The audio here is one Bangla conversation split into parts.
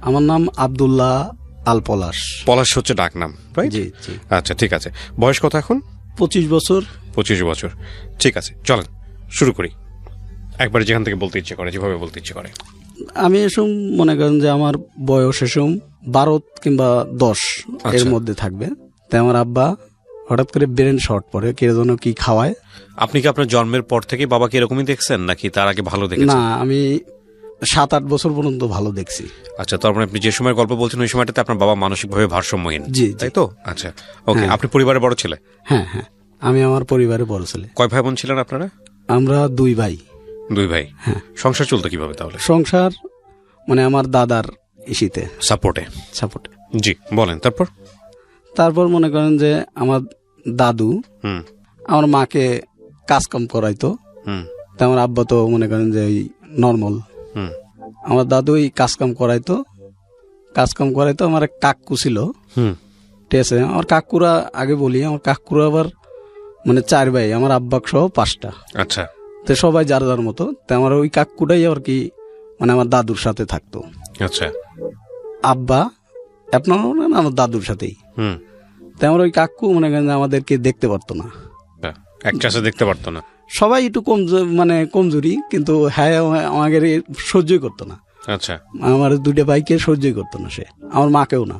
আমার নাম আব্দুল্লাহ আল পলাশ। পলাশ হচ্ছে ডাক নাম, রাইট? জি জি। আচ্ছা, ঠিক আছে। বয়স কত এখন? 25 বছর। 25 বছর, ঠিক আছে। চলেন শুরু করি, একবার যেখান থেকে বলতে ইচ্ছে করে, যেভাবে বলতে ইচ্ছে করে। আমি এসব মনে করেন যে আমার বয়স এসব 12 কিংবা 10 এর মধ্যে থাকবে। তাই আমার আব্বা হঠাৎ করে ব্রেন শর্ট পড়ে, কে যেন কি খাওয়ায়। আপনি কি আপনার জন্মের পর থেকে বাবাকে এরকমই দেখছেন, নাকি তার আগে ভালো দেখেছেন? না, আমি 7-8 বছর পর্যন্ত ভালো দেখছি। আচ্ছা, তার মানে আপনি যে সময় গল্প বলছেন ওই সময়টাতে আপনার বাবা মানসিকভাবে ভারসাম্যহীন, জি, তাই তো? আচ্ছা, ওকে। আপনি পরিবারের বড় ছেলে? হ্যাঁ হ্যাঁ, আমি আমার পরিবারের বড় ছেলে। কয় ভাই বোন ছিলেন আপনারা? আমরা 2 ভাই। 2 ভাই। হ্যাঁ। সংসার চলতো কিভাবে তাহলে? সংসার মানে আমার দাদার ইসিতে সাপোর্টে। জি, বলেন। তারপর মনে করেন যে আমার দাদু আমার মাকে কাজকাম করাইতো। তা আমার আব্বা তো মনে করেন যে ওই নর্মাল। আমার দাদু ওই কাজকাম করাইতো। আমার এক কাকু ছিল, ঠিক আছে। আমার কাকুরা আগে বলি, আমার কাকুরা আবার মানে 4 ভাই, আমার আব্বা সহ 5টা। আচ্ছা। তো সবাই যার যার মতো। তা আমার ওই কাকুটাই আর কি মানে আমার দাদুর সাথে থাকতো। আচ্ছা। আব্বা আপনার আমার দাদুর সাথেই। তাই আমার ওই কাকু মনে করেন আমাদেরকে দেখতে পারতো না, একটাছে দেখতে পারতো না। সবাই একটু মানে কমজোরি, কিন্তু হ্যাঁ আমাকে সহ্যই করতো না। আচ্ছা। আমার 2টা ভাইকে সহ্যই করতো না সে, আমার মাকেও না,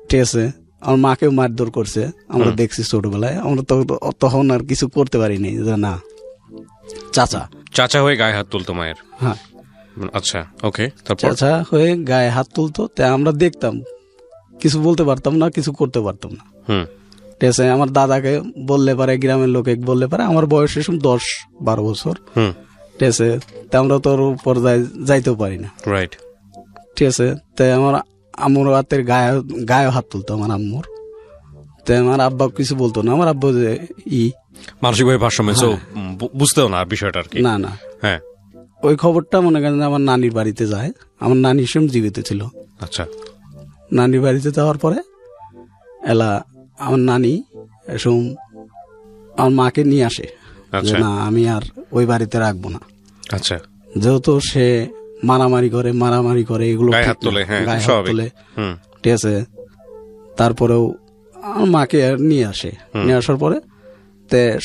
ঠিক আছে। আমার মাকেও মারধর করছে, আমরা দেখছি ছোটবেলায়। আমরা তো তখন আর কিছু করতে পারিনি, যে না চাচা হয়ে গায়ে হাত তুলতো মায়ের। হ্যাঁ। আচ্ছা, ওকে। চাচা হয়ে গায়ে হাত তুলতো, তাই আমরা দেখতাম, কিছু বলতে পারতাম না, কিছু করতে পারতাম না। ঠিক আছে। আমার দাদাকে বললে পারে, গ্রামের লোকে বললে পারে, আমার বয়স এসব 10-12 বছর, ঠিক আছে। তাই আমরা তো ওর উপর যাইতেও পারি না, রাইট, ঠিক আছে। তাই আমার আম্মুর হাতের গায়ে হাত তুলতো আমার আম্মুর। তাই আমার আব্বা কিছু বলতো না। আমার আব্বা যে মানসিকভাবে ভারসাম্য, বুঝতেও না বিষয়টা আর কি। না। হ্যাঁ, ওই খবরটা মনে করেন আমার নানির বাড়িতে যায়। আমার নানি সেম জীবিত ছিল। আচ্ছা। নানির বাড়িতে যাওয়ার পরে আমার নানি এসব আমার মাকে নিয়ে আসে, যে না আমি আর ওই বাড়িতে রাখবো না। আচ্ছা। যেহেতু সে মারামারি করে এগুলো গায়ে হাত তোলে, ঠিক আছে। তারপরেও আমার মাকে নিয়ে আসে, নিয়ে আসার পরে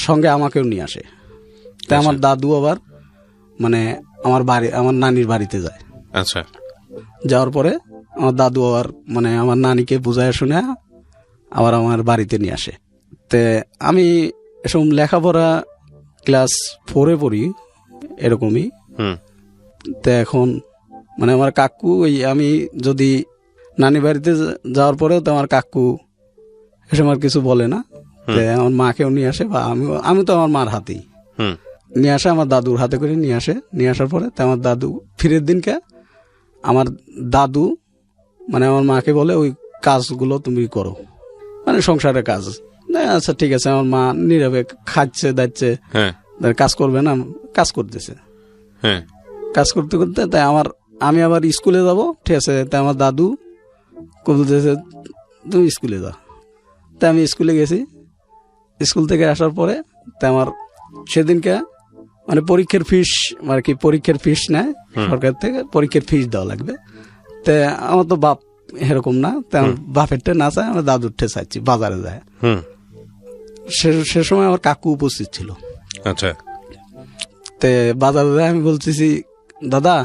সঙ্গে আমাকেও নিয়ে আসে। তাই আমার দাদু আবার মানে আমার নানির বাড়িতে যায়। আচ্ছা। যাওয়ার পরে আমার দাদু আবার মানে আমার নানিকে বুঝায় শুনে আবার আমার বাড়িতে নিয়ে আসে। তে আমি এসব লেখাপড়া ক্লাস 4-এ পড়ি এরকমই। তো এখন মানে আমার কাকু আমি যদি নানি বাড়িতে যাওয়ার পরেও তো আমার কাকু এসব আর কিছু বলে না। আমার মাকেও নিয়ে আসে, বা আমি তো আমার মার হাতেই নিয়ে আসে, আমার দাদুর হাতে করে নিয়ে আসে। নিয়ে আসার পরে তো আমার দাদু ফিরের দিনকে আমার দাদু মানে আমার মাকে বলে ওই কাজগুলো তুমি করো, মানে সংসারের কাজ। আচ্ছা ঠিক আছে। আমার মা নীরবে খাচ্ছে দাচ্ছে, কাজ করবে না, কাজ করতেছে। কাজ করতে করতে তাই আমি আবার স্কুলে যাব, ঠিক আছে। তাই আমার দাদু বলতেছে তুমি স্কুলে যাও। তাই আমি স্কুলে গেছি। স্কুল থেকে আসার পরে তাই আমার সেদিনকে মানে পরীক্ষার ফিস নেয় সরকার থেকে, পরীক্ষার ফিস দেওয়া লাগবে। তা আমার তো বাপ এরকম না, তাই আমার বাপেরটা না চাই, আমার দাদুরটা চাইছি বাজারে যায়। সে সময় আমার কাকু উপস্থিত ছিল। আচ্ছা। তে বাজারে যায়, আমি বলতেছি দাদা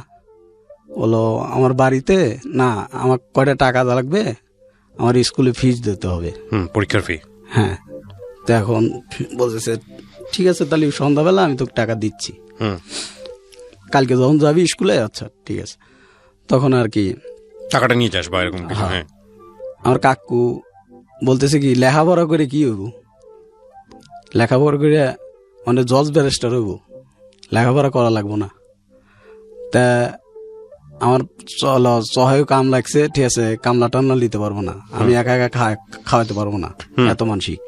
বলো আমার বাড়িতে না, আমার কয়টা টাকা লাগবে, আমার স্কুলে ফিস দিতে হবে, পরীক্ষার ফি। হ্যাঁ। তো এখন বলতেছে ঠিক আছে, তাহলে সন্ধ্যাবেলা আমি তোকে টাকা দিচ্ছি, কালকে যখন যাবি স্কুলে। আচ্ছা ঠিক আছে। তখন আর কি টাকাটা নিয়ে যাস বা এরকম কিছু। আমার কাকু বলতেছে কি লেখাপড়া করে কি হইব, লেখাপড়া করে মানে জজ ব্যারিস্টার হইব, লেখাপড়া করা লাগবো না। তা আমার সহায়ক কাম লাগছে, ঠিক আছে, কামলা টামলা নিতে পারবো না, আমি একা একা খাওয়াতে পারবো না, এত মানসিক।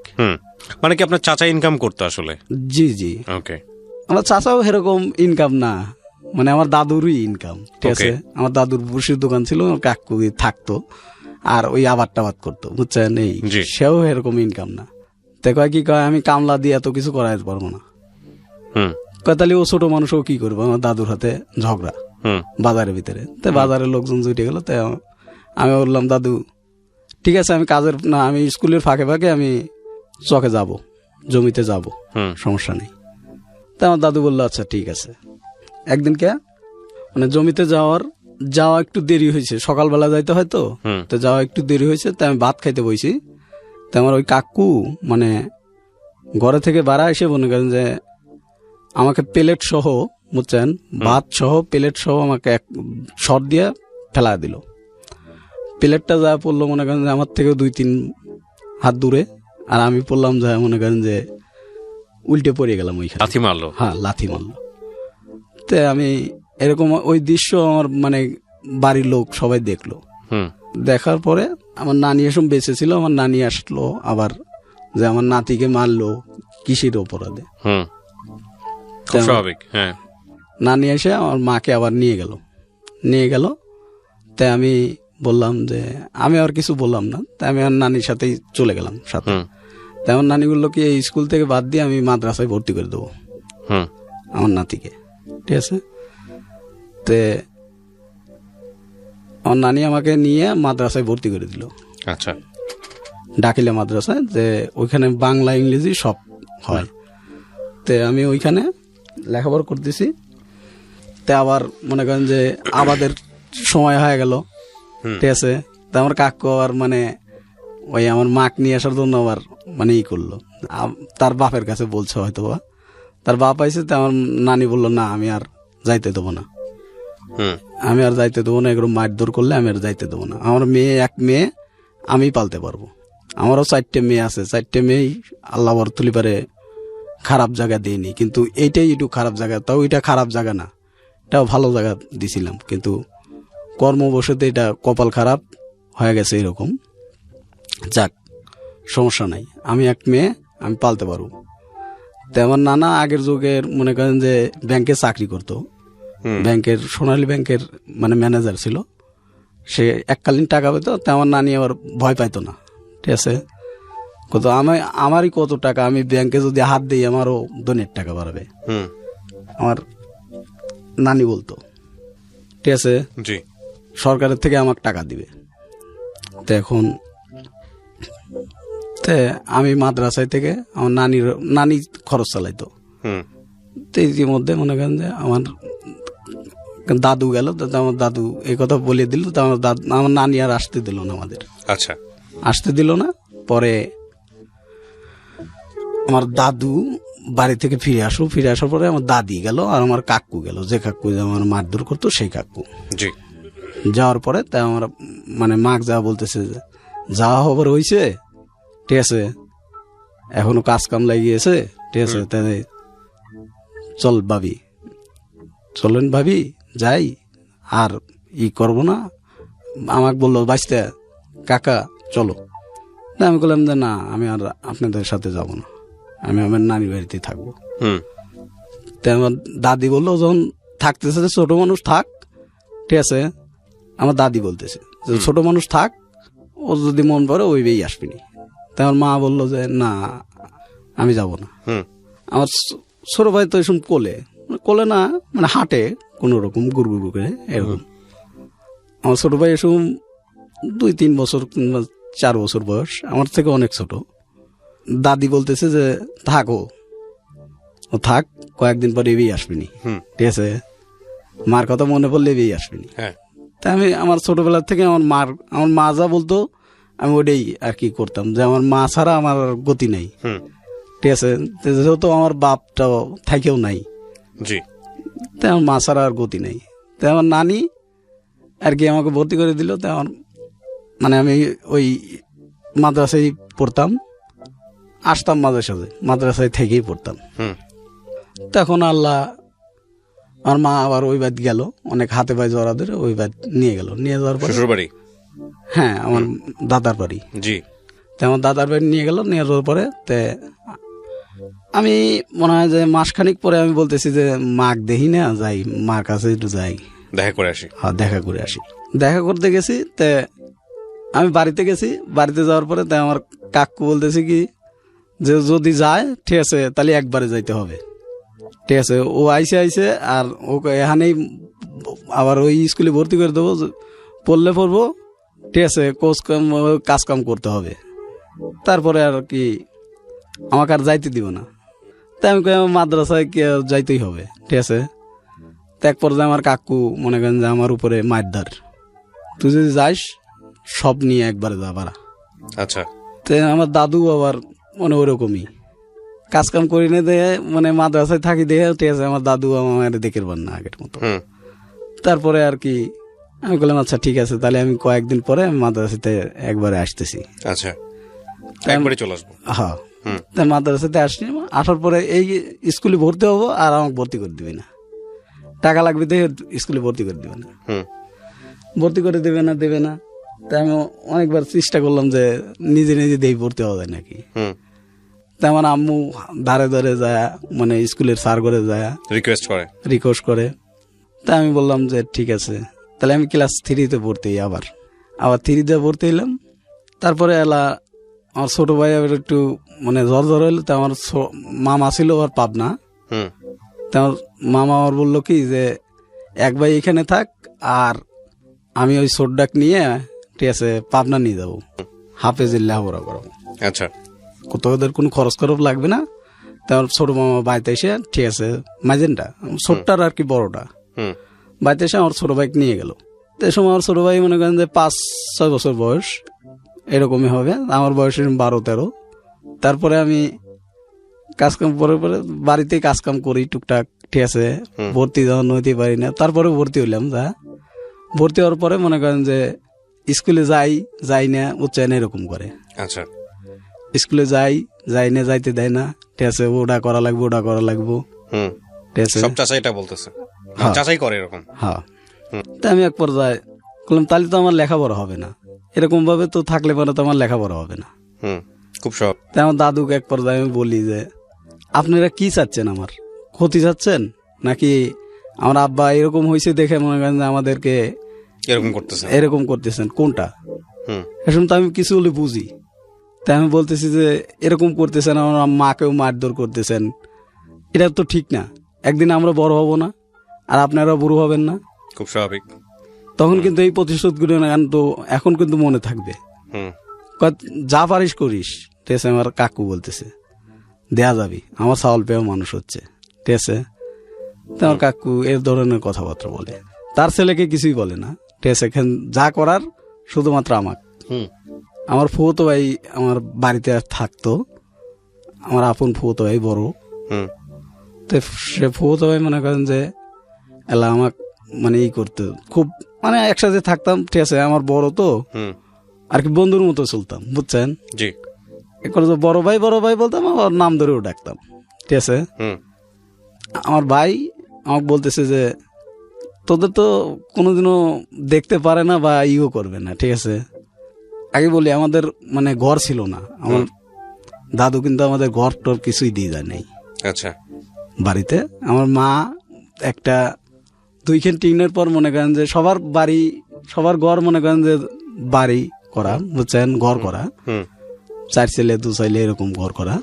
মানে কি আপনার চাচা ইনকাম করতো আসলে? জি জি। ওকে। আমার চাচাও এরকম ইনকাম না, মানে আমার দাদুরই ইনকাম, ঠিক আছে। আমার দাদুর বসির দোকান ছিল, কাকু থাকতো আর ওই আবাদ টাবাদ করতো, বুঝছেন। সেও এরকম ইনকাম না। তো কয় কি কয় আমি কামলা দিয়ে এত কিছু করাইতে পারবো না। কয় তাহলে ও ছোট মানুষ ও কি করবো, আমার দাদুর হাতে ঝগড়া বাজারের ভিতরে। তাই বাজারের লোকজন জুটে গেল, তাই আমি বললাম দাদু ঠিক আছে, আমি কাজের না, আমি স্কুলের ফাঁকে ফাঁকে আমি চকে যাব, জমিতে যাব, সমস্যা নেই। তা আমার দাদু বললো আচ্ছা ঠিক আছে। একদিন মানে জমিতে যাওয়া একটু দেরি হয়েছে, সকালবেলা যাইতে হয় তো যাওয়া একটু দেরি হয়েছে। তা আমি ভাত খাইতে বইছি। তা আমার ওই কাকু মানে ঘরে থেকে বাড়া এসে মনে করেন যে আমাকে প্লেট সহ, বুঝছেন, ভাত সহ প্লেট সহ আমাকে এক শট দিয়ে ফেলা দিল। প্লেটটা যা পড়লো মনে করেন যে আমার থেকে 2-3 হাত দূরে, আর আমি পড়লাম যা মনে করেন যে উল্টে পড়ে গেলাম ওইখানে। লাথি মারলো? হ্যাঁ, লাথি মারলো। তে আমি এরকম ওই দৃশ্য আমার মানে বাড়ির লোক সবাই দেখলো। দেখার পরে আমার নানি এসব বেঁচে ছিল, আমার নানি আসলো আবার যে আমার নাতিকে মারলো কিসের অপরাধে। স্বাভাবিক। হ্যাঁ, নানি এসে আমার মাকে আবার নিয়ে গেল। তাই আমি বললাম যে আমি আর কিছু বললাম না, তাই আমি আমার নানির সাথেই চলে গেলাম সাথে। তাই আমার নানি বললো কি এই স্কুল থেকে বাদ দিয়ে আমি মাদ্রাসায় ভর্তি করে দেবো আমার নাতিকে, ঠিক আছে। তে আমার নানি আমাকে নিয়ে মাদ্রাসায় ভর্তি করে দিল। আচ্ছা, ডাকিলে মাদ্রাসায়, যে ওইখানে বাংলা ইংরেজি সব হয়। তে আমি ওইখানে লেখাপড়া করতেছি। তে আবার মনে করেন যে আমাদের সময় হয়ে গেল, ঠিক আছে। তা আমার কাকু আর মানে ওই আমার মাক নিয়ে আসার জন্য আবার মানে করলো, তার বাপের কাছে বলছে হয়তো বা, তার বাপ আইসে। তা আমার নানি বললো না আমি আর যাইতে দেবো না, এরকম মারধর করলে আমি আর যাইতে দেবো না। আমার এক মেয়ে আমি পালতে পারবো, আমারও 4টে মেয়ে আছে, 4টে মেয়েই আল্লাহ তুলি পারে খারাপ জায়গা দিইনি, কিন্তু এইটাই একটু খারাপ জায়গা। তাও এটা খারাপ জায়গা না, এটাও ভালো জায়গা দিছিলাম, কিন্তু কর্মবশতে এটা কপাল খারাপ হয়ে গেছে এরকম। যাক, সমস্যা নাই, আমি এক মেয়ে আমি পালতে পারবো। তো আমার নানা আগের যুগের মনে করেন যে ব্যাংকে চাকরি করতো, ব্যাংকের সোনালী ব্যাংকের মানে ম্যানেজার ছিল, সে এককালীন টাকা পেতো। তো আমার নানি আবার ভয় পাইতো না, ঠিক আছে। কত আমারই কত টাকা, আমি ব্যাংকে যদি হাত দিই আমারও ধনের টাকা বাড়বে, আমার নানি বলতো, ঠিক আছে, সরকারের থেকে আমাকে টাকা দিবে। তো এখন আমি মাদ্রাসায় থেকে আমার নানি খরচ চালাইতো। তো ইতিমধ্যে মনে করেন যে আমার দাদু গেল, আমার দাদু এই কথা বলে দিল। তো আমার নানি আর আসতে দিল না আমাদের। আচ্ছা, আসতে দিল না। পরে আমার দাদু বাড়ি থেকে ফিরে আসার পরে আমার দাদি গেল আর আমার কাকু গেল, যে কাকু আমার মারধর করতো সেই কাকু। যাওয়ার পরে তাই আমার মানে মাক যা বলতেছে, যাওয়া হবার হয়েছে, ঠিক আছে, এখনো কাজ কাম লাগিয়েছে, ঠিক আছে, তাই চলেন ভাবি যাই, আর করবো না। আমাকে বললো বাঁচতে কাকা চলো। আমি বললাম যে না, আমি আর আপনাদের সাথে যাব না, আমি আমার নানি বাড়িতে থাকবো। তাই আমার দাদি বললো যখন থাকতেছে যে ছোট মানুষ থাক, ঠিক আছে, আমার দাদি বলতেছে যে ছোট মানুষ থাক, ও যদি মন পড়ে ওই বেই আসবিনি। তাই আমার মা বললো যে না আমি যাব না। আমার ছোট ভাই তো এসব কোলে না মানে হাঁটে কোনো রকম গুড় করে এরকম। আমার ছোট ভাই এসব 2-3 বছর কিংবা 4 বছর বয়স, আমার থেকে অনেক ছোট। দাদি বলতেছে যে থাকো, ও থাক, কয়েকদিন পরে এবেই আসবিনি, ঠিক আছে, মার কথা মনে পড়লে এবেই আসবিনি। তাই আমি আমার ছোটবেলার থেকে আমার মা যা বলতো আমি ওটাই আর কি করতাম, যে আমার মা ছাড়া আমার গতি নাই, ঠিক আছে। যেহেতু আমার বাপটাও থাকেও নাই, তাই আমার মা ছাড়া আর গতি নাই। তাই আমার নানি আর কি আমাকে ভর্তি করে দিল। তাই আমার মানে আমি ওই মাদ্রাসায় পড়তাম, আসতাম মাদ্রাসায় থেকেই পড়তাম। তখন আল্লাহ আমার মা আবার ওই বাদ গেল, অনেক হাতে পায়ে জড়া ধরে ওই বাদ নিয়ে যাওয়ার পরে হ্যাঁ আমার দাদার বাড়ি, আমার দাদার বাড়ি নিয়ে যাওয়ার পরে আমি মনে হয় যে মাসখানিক পরে আমি বলতেছি যে মাক দেখি না, যাই মার কাছে একটু যাই, দেখা করে আসি। দেখা করতে গেছি, আমি বাড়িতে গেছি। বাড়িতে যাওয়ার পরে আমার কাকু বলতেছে কি যে যদি যায় ঠিক আছে তাহলে একবারে যাইতে হবে, ঠিক আছে। ও আইসে আর ওকে এখানেই আবার ওই স্কুলে ভর্তি করে দেবো, পড়লে পড়বো ঠিক আছে, কাজ কাম করতে হবে। তারপরে আর কি আমাকে আর যাইতে দিব না। তাই আমি কই আমার মাদ্রাসায় কি আর যাইতেই হবে, ঠিক আছে। তো এক পর্যায়ে আমার কাকু মনে করেন যে আমার উপরে মারধার, তুই যদি যাইস সব নিয়ে একবারে যা পারা। আচ্ছা। তো আমার দাদু আবার মানে ওরকমই কাজ কাম করি না দেয়, মানে মাদ্রাসায় থাকি দেখে, ঠিক আছে, আমার দাদু আমার দেখে পার না আগের মতো। তারপরে আর কি আমি বললাম আচ্ছা ঠিক আছে, তাহলে আমি কয়েকদিন পরে মাদ্রাসাতে একবারে আসতেছি। আচ্ছা, একবারে চলে আসবো। হ্যাঁ, তাই মাদ্রাসাতে আসছি, আসার পরে এই স্কুলে ভর্তি হবো, আর আমাকে ভর্তি করে দিবি না, টাকা লাগবে দেখে স্কুলে ভর্তি করে দিবে না। ভর্তি করে দেবে না। তাই আমি অনেকবার চেষ্টা করলাম যে নিজে নিজে দিয়ে ভর্তি হওয়া যায় নাকি। তাই আমার আম্মু ধারে ধারে যায়, মানে স্কুলের স্যার করে যায় রিকোয়েস্ট করে। তাই আমি বললাম যে ঠিক আছে, তাহলে আমি ক্লাস 3-তে ভর্তি হই। আবার 3-তে ভর্তি হইলাম। তারপরে আমার ছোট ভাই আবার একটু মানে জ্বর হইলো। তা আমার মামা ছিল আর পাবনা। তা আমার মামা আমার বললো কি যে এক ভাই এখানে থাক, আর আমি ওই ছোটডাক নিয়ে, ঠিক আছে, পাবনা নিয়ে যাবো, হাফেজের লেখাপড়া করাবো। আচ্ছা, কোথাও ওদের কোনো খরচ লাগবে না। তার ছোট মামা বাড়িতে এসে, ঠিক আছে, মাইজেনটা ছোটটার আর কি বড়টা বাড়িতে এসে আমার ছোট ভাইকে নিয়ে গেল। তো এই সময় আমার ছোট ভাই মনে করেন যে 5-6 বছর বয়স এরকমই হবে, আমার বয়স 12-13। তারপরে আমি কাজকাম পরে বাড়িতে কাজকাম করি টুকটাক, ঠিক আছে। ভর্তি যখন হইতে পারি না, তারপরে ভর্তি হইলাম। ভর্তি হওয়ার পরে মনে করেন যে স্কুলে যাই না, উচ্চায়ন এরকম করে। আচ্ছা, স্কুলে যাই না, যাইতে দেয় না, ঠিক আছে, ওটা করা লাগবো, ঠিক আছে। সব চাচা এটা বলতেছে, চাচাই করে এরকম। হ্যাঁ, তা আমি এক পর্যায়ে বললাম তাহলে তো আমার লেখাপড়া হবে না, এরকম ভাবে তো থাকলে পরে তো আমার লেখাপড়া হবে না। খুব সব। তাই আমার দাদুকে এক পর্যায়ে আমি বলি যে আপনারা কি চাচ্ছেন, আমার ক্ষতি চাচ্ছেন নাকি আমার আব্বা এরকম হয়েছে দেখে মনে করেন যে আমাদেরকে এরকম করতেছেন, কোনটা? এখন তো আমি কিছু হলে বুঝি। তাই আমি বলতেছি যে এরকম করতেছেন, আমার মাকেও মারধর করতেছেন, এটা তো ঠিক না। একদিন আমরা বড় হব না, আর আপনারা বুড়ো হবেন না, খুব স্বাভাবিক। তখন কিন্তু এই প্রতিশোধগুলো তো এখন কিন্তু মনে থাকবে। যা পারিস করিস, ঠিক আছে। আমার কাকু বলতেছে দেয়া যাবি, আমার চাউল পেয়েও মানুষ হচ্ছে, ঠিক আছে। আমার কাকু এর ধরনের কথাবার্তা বলে, তার ছেলেকে কিছুই বলে না, ঠিক আছে। যা করার শুধুমাত্র আমার ফুফতো ভাই আমার বাড়িতে থাকতো, আমার আপন ফুফতো ভাই বড়। তো সে ফুফতো ভাই মনে করেন যে এলা আমাকে মানে করতো খুব, মানে একসাথে থাকতাম, ঠিক আছে। আমার বড় তো আর কি বন্ধুর মতো চলতাম, বুঝছেন। বড় ভাই বলতাম, আমার নাম ধরেও ডাকতাম, ঠিক আছে। আমার ভাই আমাকে বলতেছে যে তোদের তো কোনোদিনও দেখতে পারে না বা ইও করবে না, ঠিক আছে। আগে বলি আমাদের মানে ঘর ছিল না, আমার দাদু কিন্তু আমাদের ঘর টর কিছুই দিয়ে যায় নাই। আচ্ছা, বাড়িতে আমার মা একটা 2খান টিনের পর মনে করেন যে সবার ঘর মনে করেন যে বাড়ি করা, বুঝছেন, ঘর করা, 4 ছেলে 2 ছেলে এরকম ঘর করা।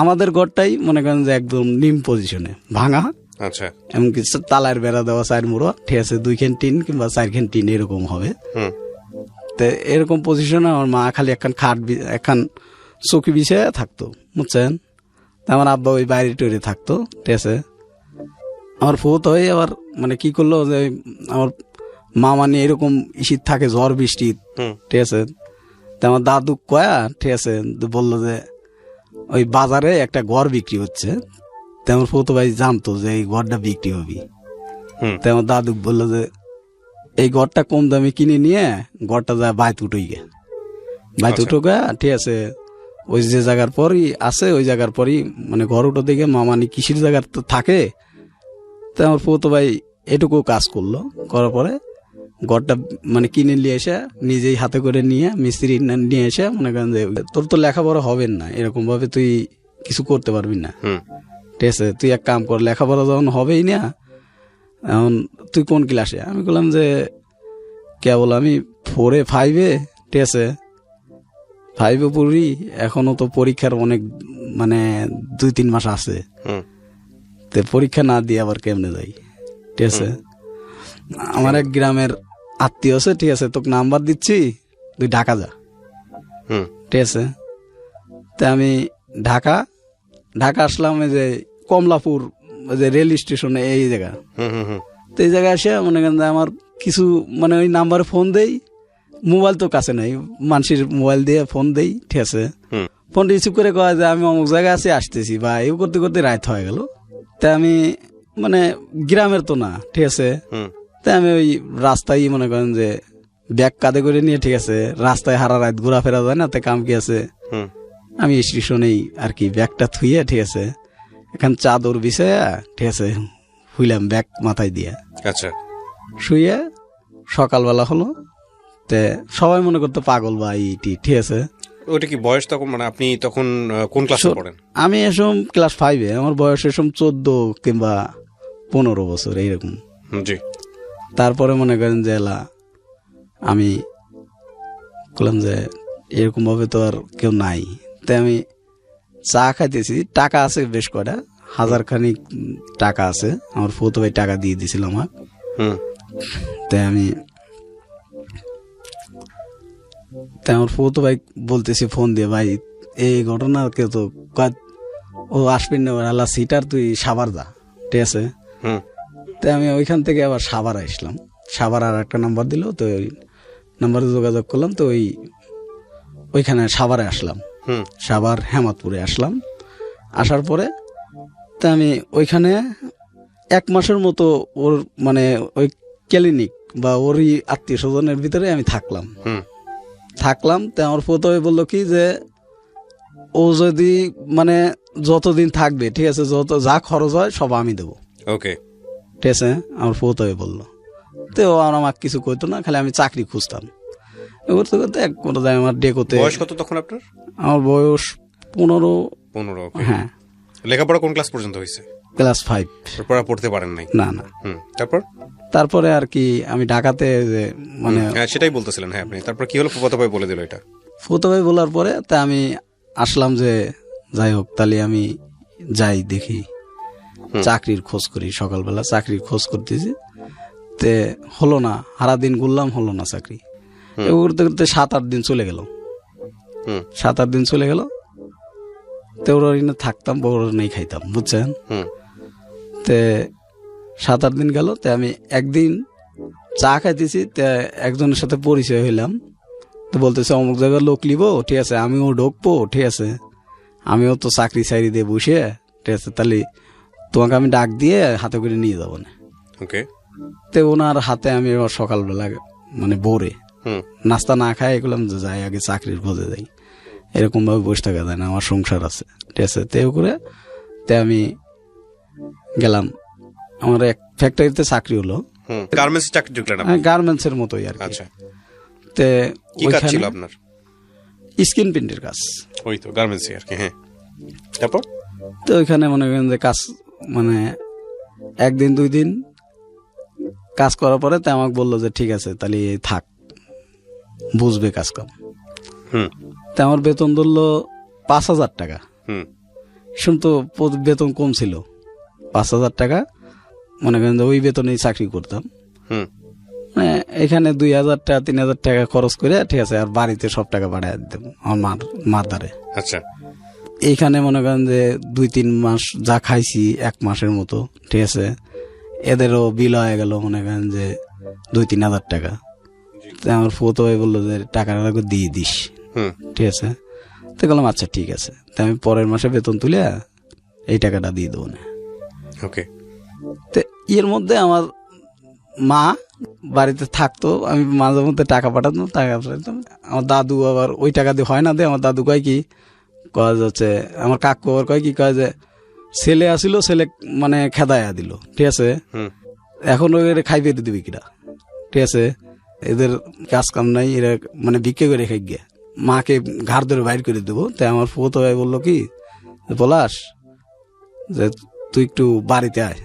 আমাদের ঘরটাই মনে করেন যে একদম নিম পজিশনে ভাঙা। আচ্ছা, এমনকি তালার বেড়া দেওয়া 4 মুড়ো, ঠিক আছে, 2খান টিন কিংবা 4খান টিন এরকম হবে। তো এরকম পজিশনে আমার মা খালি একখান চৌকি বিছিয়ে থাকতো, বুঝছেন। আমার আব্বা ওই বাইরে টরে থাকতো, ঠিক আছে। আমার ফুফতো হয়ে আবার মানে কি করলো যে আমার মা মানে এরকম শীত থাকে, ঝড় বৃষ্টি, ঠিক আছে। তো আমার দাদু কয়া, ঠিক আছে, বললো যে ওই বাজারে একটা ঘর বিক্রি হচ্ছে। তো আমার ফুফতো ভাই জানতো যে এই ঘরটা বিক্রি হবি। তো আমার দাদু বললো যে এই ঘরটা কম দামে কিনে নিয়ে ঘরটা যায় বাইত উঠে গে, ঠিক আছে। ওই যে জায়গার পরই আছে, ওই জায়গার পরই মানে ঘর উঠো দিকে মামানি কৃষির জায়গার তো থাকে। তো আমার ফুফতো ভাই এটুকু কাজ করলো, করার পরে ঘরটা মানে কিনে নিয়ে এসে নিজেই হাতে করে নিয়ে মিস্ত্রি নিয়ে এসে মনে করেন যে তোর তো লেখাপড়া হবেন না, এরকম ভাবে তুই কিছু করতে পারবি না, ঠিক আছে। তুই এক কাম কর, লেখাপড়া যখন হবেই না, এখন তুই কোন ক্লাসে? আমি বললাম যে কেবল আমি 4-5, ঠিক আছে, 5 পড়ি, এখনো তো পরীক্ষার অনেক মানে 2-3 মাস আছে। তো পরীক্ষা না দিয়ে আবার কেমনে যাই, ঠিক আছে। আমার এক গ্রামের আত্মীয় আছে, ঠিক আছে, তোকে নাম্বার দিচ্ছি, তুই ঢাকা যা। হুম ঠিক আছে, তা আমি ঢাকা আসলাম, এই যে কমলাপুর, ওই যে রেল স্টেশনে, এই জায়গা। হুম হুম হুম তো এই জায়গায় এসে মনে করেন যে আমার কিছু মানে ওই নাম্বারে ফোন দেই, মোবাইল তো কাছে নাই, মানুষের মোবাইল দিয়ে ফোন দেই। ঠিক আছে, হুম ফোন রিসিভ করে কয় যে আমি অমুক জায়গায় আছি, আসতেছি, বা এই করতে করতে রাত হয়ে গেল। তা আমি মানে গ্রামের তো না, ঠিক আছে, হুম তাই আমি ওই রাস্তায় মনে করেন যে ব্যাগ কাঁধে করে নিয়ে, ঠিক আছে, রাস্তায় হারা রাত ঘোরাফেরা যায় না, তাই কাম কি আছে, হুম আমি স্টেশনেই আর কি ব্যাগটা থুইয়ে, ঠিক আছে, এখান চাদর বিছাইয়া, ঠিক আছে, হুইলাম ব্যাগ মাথায় দিয়ে, আচ্ছা শুয়ে সকালবেলা হলো। তে সবাই মনে করতো পাগল বা এইটি, ঠিক আছে। ওটা কি বয়স তখন, মানে আপনি তখন কোন ক্লাসে পড়েন? আমি এসম ক্লাস 5-এ, আমার বয়স এসম 14 কিংবা 15 বছর এইরকম। জি তারপরে মনে করেন যে এলা আমি বললাম যে এরকম ভাবে তো আর কেউ নাই, তাই আমি চা খাইতেছি, টাকা আছে বেশ কয়টা, 1000 খানিক টাকা আছে, আমার ফুতো ভাই টাকা দিয়ে দিছিল আমার। হুম তাই আমার ফুতো ভাই বলতেছি ফোন দিয়ে, ভাই এই ঘটনা কেউ তো ও আসবেন না, আল্লাহ সিটার, তুই সাভার যা। ঠিক আছে, হুম তাই আমি ওইখান থেকে আবার সাভার আসলাম। সাভার আর একটা নাম্বার দিল, তো ওই নাম্বারে যোগাযোগ করলাম, তো ওইখানে সাভারে আসলাম, হুম সাভার হেমাদপুরে আসলাম। আসার পরে তা আমি ওইখানে 1 মাসের মতো ওর মানে ওই ক্লিনিক বা ওরই আত্মীয় স্বজনের ভিতরে আমি থাকলাম। হুম তো আমার প্রথমে বললো কি যে ও যদি মানে যতদিন থাকবে, ঠিক আছে, যত যা খরচ হয় সব আমি দেবো। ওকে ঠিক আছে, আমার প্রথমে বললো। তো ও আর আমাকে কিছু কইতো না, খালি আমি চাকরি খুঁজতাম। করতে করতে এক কোনো যায় আমার ডেকোতে। বয়স কত তখন আপনার? আমার বয়স 15। 15। ওকে। হ্যাঁ, লেখাপড়া কোন ক্লাস পর্যন্ত হয়েছে? ক্লাস 5। পড়া পড়তে পারেন নাই? না। হুম, তারপরে আর কি আমি ঢাকাতে যে মানে হ্যাঁ সেটাই বলতেছিলেন। হ্যাঁ আপনি তারপর কি হলো? ফুফাতো ভাই বলে দিল এটা। ফুতো ভাই বলার পরে তা আমি আসলাম যে যাই হোক, তাহলে আমি যাই দেখি, চাকরির খোঁজ করি। সকালবেলা চাকরির খোঁজ করতেছি, তে হলো না, সারা দিন ঘুরলাম, হলো না চাকরি। করতে করতে 7-8 দিন চলে গেল। 7-8 দিন চলে গেল, তো ওরা থাকতাম, বড় নেই খাইতাম, বুঝছেন। তে 7-8 দিন গেল, তে আমি একদিন চা খাইতেছি, তে একজনের সাথে পরিচয় হইলাম। তো বলতেছে অমুক জায়গায় লোক লিব, ঠিক আছে, আমিও ঢুকবো, ঠিক আছে, আমিও তো চাকরি চাকরি দিয়ে বসে, ঠিক আছে, তাহলে তোমাকে আমি ডাক দিয়ে হাতে করে নিয়ে যাবো না। ওকে। তো ওনার হাতে আমি সকালবেলা মানে ভোরে নাস্তা না খাই এগুলাম যে যাই আগে চাকরির খোঁজে যাই, এরকম ভাবে বসে থাকা যায় না, আমার সংসার আছে। ঠিক আছে, তেও করে তে আমি গেলাম, আমার এক ফ্যাক্টরিতে চাকরি হলো, গার্মেন্টস চাকরি ঢুকলেন? গার্মেন্টস এর মতোই আর কি। আচ্ছা, তে কি কাজ ছিল আপনার? স্কিন প্রিন্টের কাজ। ওই তো গার্মেন্টস আর কি। হ্যাঁ, তারপর তো ওইখানে মনে করেন যে কাজ মানে 1 দিন 2 দিন কাজ করার পরে তে আমাকে বললো যে ঠিক আছে, তাহলে থাক, বুঝবে কাজ কাম। তা আমার বেতন ধরলো 5,000 টাকা। শুনতো বেতন কম ছিল, 5,000 টাকা মনে করেন যে ওই বেতনেই চাকরি করতাম। মানে এখানে 2,000 টাকা 3,000 টাকা খরচ করে, ঠিক আছে, আর বাড়িতে সব টাকা পাঠিয়ে দিতাম আমার মার দ্বারে। আচ্ছা, এইখানে মনে করেন যে 2-3 মাস যা খাইছি 1 মাসের মতো, ঠিক আছে, এদেরও বিল হয়ে গেল মনে করেন যে 2-3 হাজার টাকা। আমার ফুতো ভাই বললো যে টাকাটা দিয়ে দিস, ঠিক আছে। তো বললাম আচ্ছা ঠিক আছে, তো আমি পরের মাসে বেতন তুলে এই টাকাটা দিয়ে দেবো না। ওকে। তো এর মধ্যে আমার মা বাড়িতে থাকতো, আমি মাঝে মধ্যে টাকা পাঠাতাম, আমার দাদু আবার ওই টাকা দিয়ে হয় না, দে আমার দাদু কয় কি কয় যাচ্ছে, আমার কাকু আবার কয় কি কয় যে ছেলে আসিল, ছেলে মানে খেদায়া দিল, ঠিক আছে, এখন ওই খাইবে দিবি কিনা, ঠিক আছে, এদের কাজ কাম নাই, এরা মানে বিক্রি করে খাই গিয়ে মাকে ঘাড় ধরে বাইর করে দেবো। তাই আমার ফুতো ভাই বললো কি পলাশ যে তুই একটু বাড়িতে আয়।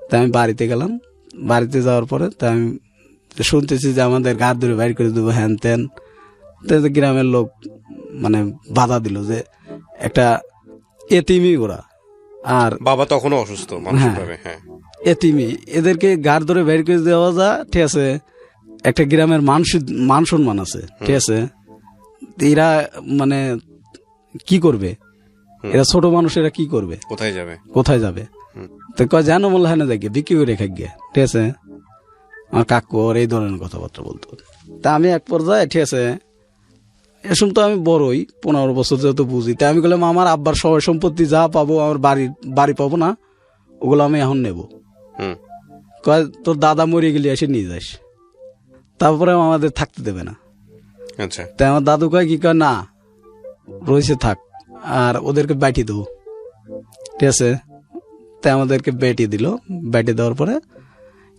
তাই আমি বাড়িতে গেলাম, বাড়িতে যাওয়ার পরে তাই আমি শুনতেছি যে আমাদের ঘাড় ধরে বাইর করে দেবো, হ্যান ত্যান। গ্রামের লোক মানে বাধা দিল যে একটা এতিমি ওরা, আর বাবা তখনও অসুস্থ মানসিকভাবে। হ্যাঁ, এতিমি, এদেরকে ঘাড় ধরে বের করে দেওয়া যা, ঠিক আছে, একটা গ্রামের মান সম্মান আছে, ঠিক আছে। এরা মানে কি করবে, এরা ছোট মানুষ, এরা কি করবে, কোথায় যাবে? তো কয় যেন মনে হয় না দেখে বিক্রি করে খাই গিয়ে, ঠিক আছে। আমার কাকু ওর এই ধরনের কথাবার্তা বলতো। তা আমি এক পর্যায়ে, ঠিক আছে, এসব তো আমি বড়ই 15 বছর যেহেতু বুঝি, তাই আমি বললাম আমার আব্বার সবাই সম্পত্তি যা পাবো, আমার বাড়ি পাবো না, ওগুলো আমি এখন নেব। কয় তোর দাদা মরে গেলে এসে নিয়ে যাস, তারপরে আমাদের থাকতে দেবে না। তাই আমার দাদু কয় কি কয় না রয়েছে থাক, আর ওদেরকে ব্যাটি দেবো, ঠিক আছে। তাই আমাদেরকে ব্যাটি দিল, ব্যাটি দেওয়ার পরে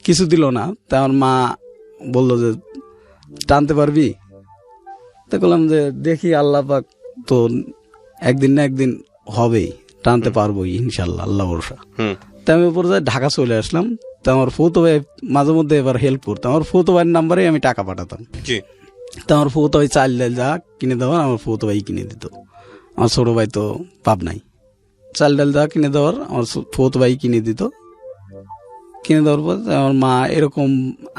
কিছু দিল না। তাই আমার মা বললো যে টানতে পারবি? তো বললাম যে দেখি, আল্লাহ পাক তো একদিন না একদিন হবেই, টানতে পারবোই ইনশাল্লাহ, আল্লাহ ভরসা। তাই আমি পর্যায়ে ঢাকা চলে আসলাম। তো আমার ফুতো ভাই মাঝে মধ্যে এবার হেল্প করতো, আমার ফুতো ভাইয়ের নাম্বারে আমি টাকা পাঠাতাম। তো আমার ফুতো ভাই চাল ডাল যা কিনে দেওয়ার আমার ফুতো ভাই কিনে দিত। আমার ছোট ভাই তো পাব নাই, চাল ডাল যা কিনে দেওয়ার আমার ফুতো ভাই কিনে দিত। কিনে দেওয়ার পর আমার মা এরকম,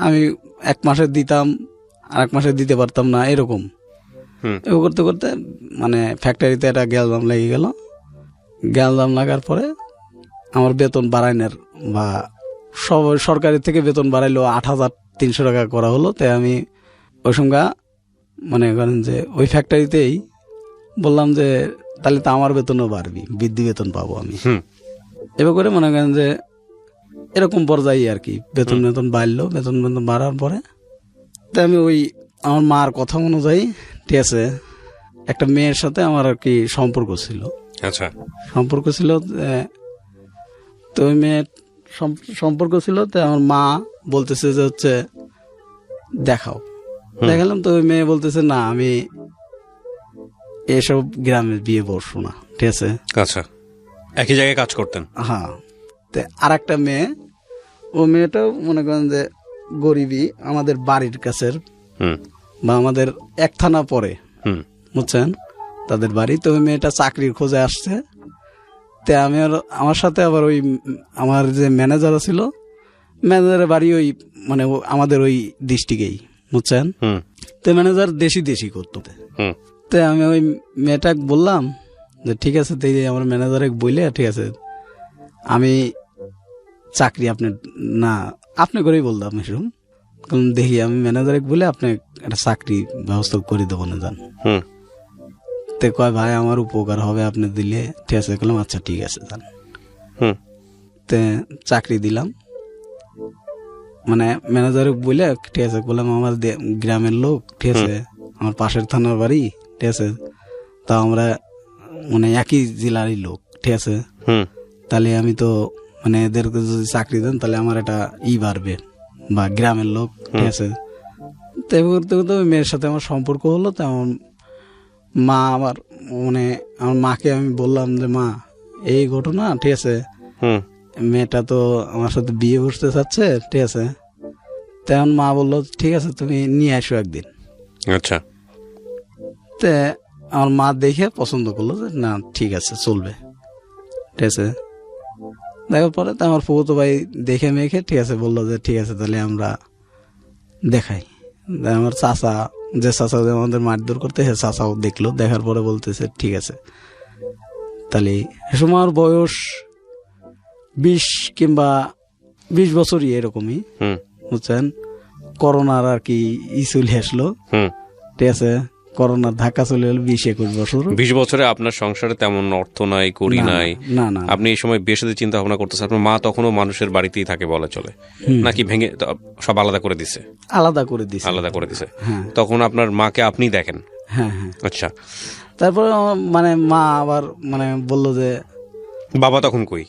আমি 1 মাসে দিতাম, আর 1 মাসে দিতে পারতাম না, এরকম করতে করতে মানে ফ্যাক্টরিতে একটা গ্যালজাম লেগে গেল। গ্যালজাম লাগার পরে আমার বেতন বাড়াইনের বা সরকারি থেকে বেতন বাড়াইলো 8,300 টাকা করা হলো। তাই আমি ওই সঙ্গে মানে করেন যে ওই ফ্যাক্টরিতেই বললাম যে তাহলে তো আমার বেতনও বাড়বি, বৃদ্ধি বেতন পাবো আমি। এবার করে মনে করেন যে এরকম পর্যায়ে আর কি বেতন বাড়লো। বেতন বাড়ার পরে তাই আমি ওই আমার মার কথা অনুযায়ী, ঠিক আছে, একটা মেয়ের সাথে আমার আর কি সম্পর্ক ছিল। তো ওই মেয়ের সম্পর্ক ছিল। তো আমার মা বলতেছে যে হচ্ছে দেখালাম। তো ওই মেয়ে বলতেছে না আমি এসব গ্রামে বিয়ে বসবো না, ঠিক আছে। একই জায়গায় কাজ করতেন? হ্যাঁ। তো আর একটা মেয়ে, ও মেয়েটাও মনে করেন যে গরিবই, আমাদের বাড়ির কাছের বা আমাদের 1 থানা পরে, বুঝছেন, তাদের বাড়ি। তো ওই মেয়েটা চাকরির খোঁজে আসছে। তে আমি আমার সাথে আবার ওই আমার যে ম্যানেজার ছিল, ম্যানেজারের বাড়ি ওই মানে আমাদের ওই ডিস্ট্রিক্টেই, বুঝছেন। তো ম্যানেজার দেশি করতো। তো আমি ওই মেয়েটাকে বললাম যে ঠিক আছে, তাই আমার ম্যানেজারে বললে ঠিক আছে, আমি চাকরি আপনি করেই বলতাম এসব। দেখি আমি ম্যানেজারে বলে আপনি একটা চাকরি ব্যবস্থা করে দেবো না যান। তে কয় ভাই আমার উপকার হবে আপনি দিলে, ঠিক আছে। বললাম আচ্ছা ঠিক আছে যান। তে চাকরি দিলাম, মানে ম্যানেজারে বলে, ঠিক আছে। বললাম আমার গ্রামের লোক, ঠিক আছে, আমার পাশের থানার বাড়ি, ঠিক আছে, তা আমরা মানে একই জেলারই লোক, ঠিক আছে। তাহলে আমি তো মানে এদেরকে যদি চাকরি দেন তাহলে আমার একটা বাড়বে বা গ্রামের লোক, ঠিক আছে। তো করতে করতে ওই মেয়ের সাথে আমার সম্পর্ক হলো। তো আমার মা আমার মাকে আমি বললাম যে মা এই ঘটনা, ঠিক আছে, মেয়েটা তো আমার সাথে বিয়ে বসতে চাচ্ছে, ঠিক আছে। তখন মা বললো ঠিক আছে তুমি নিয়ে আসো একদিন। তে আমার মা দেখে পছন্দ করলো যে না ঠিক আছে চলবে, ঠিক আছে। দেখার পরে তো আমার ফুফুতো ভাই দেখে মেখে, ঠিক আছে, বললো যে ঠিক আছে তাহলে আমরা দেখাই। আমার চাচা আমাদের মারধর করতে, হ্যাঁ চাচাও দেখলো। দেখার পরে বলতেছে ঠিক আছে তাহলে। এ সময় আমার বয়স 20 কিংবা 20 বছরই এরকমই, বুঝছেন। করোনার আর কি চলে আসলো, ঠিক আছে। করোনার ধাক্কা চলে গেল 20-21 বছর। 20 বছরে আপনার সংসারে তেমন অর্থ নাই, করি নাই, না। আপনি এই সময় বিয়ে সাথে চিন্তা ভাবনা করতেছেন। আপনার মা তখনও মানুষের বাড়িতেই থাকে বলা চলে, নাকি ভেঙে সব আলাদা করে দিছে? আলাদা করে দিছে। তখন আপনার মাকে আপনি দেখেন? হ্যাঁ। আচ্ছা। তারপরে মানে মা আবার মানে বললো যে বাবা তখন কই?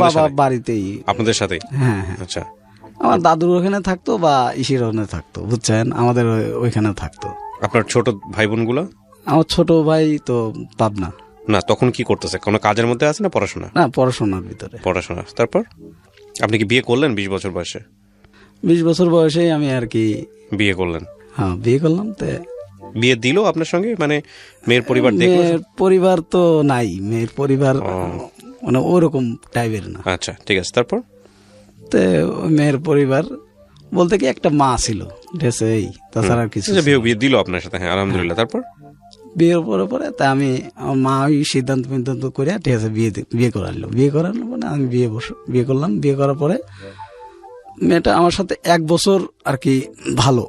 বাবা বাড়িতেই, আপনাদের সাথে? হ্যাঁ। আচ্ছা। আমার দাদুর ওখানে থাকতো বা ইসির ওখানে থাকতো, বুঝছেন, আমাদের ওইখানে থাকতো। আপনার ছোট ভাই বোন গুলো? আমার ছোট ভাই তো পাবনা। না, তখন কি করতেছে? কোনো কাজের মধ্যে আছে না পড়াশোনা? না, পড়াশোনার ভিতরে। পড়াশোনা। তারপর আপনি কি বিয়ে করলেন 20 বছর বয়সে? 20 বছর বয়সে আমি আর কি বিয়ে করলেন? হ্যাঁ, বিয়ে করলাম। তো বিয়ে দিল আপনার সঙ্গে? মানে মেয়ের পরিবার দেখলো? মেয়ের পরিবার তো নাই, মেয়ের পরিবার মানে ওরকম টাইপের না। আচ্ছা ঠিক আছে। তারপর? তো মেয়ের পরিবার বলতে কি একটা মা ছিল, ঠিক আছে, এই তাছাড়া আর কিছু আচ্ছা, বিয়ে দিল আপনার সাথে, হ্যাঁ আলহামদুলিল্লাহ। তারপর বিয়ের পরে তা আমি আমার মা ওই সিদ্ধান্ত করে, ঠিক আছে, বিয়ে করালো মানে আমি বিয়ে করলাম। বিয়ে করার পরে মেয়েটা আমার সাথে 1 বছর আর কি ভালো।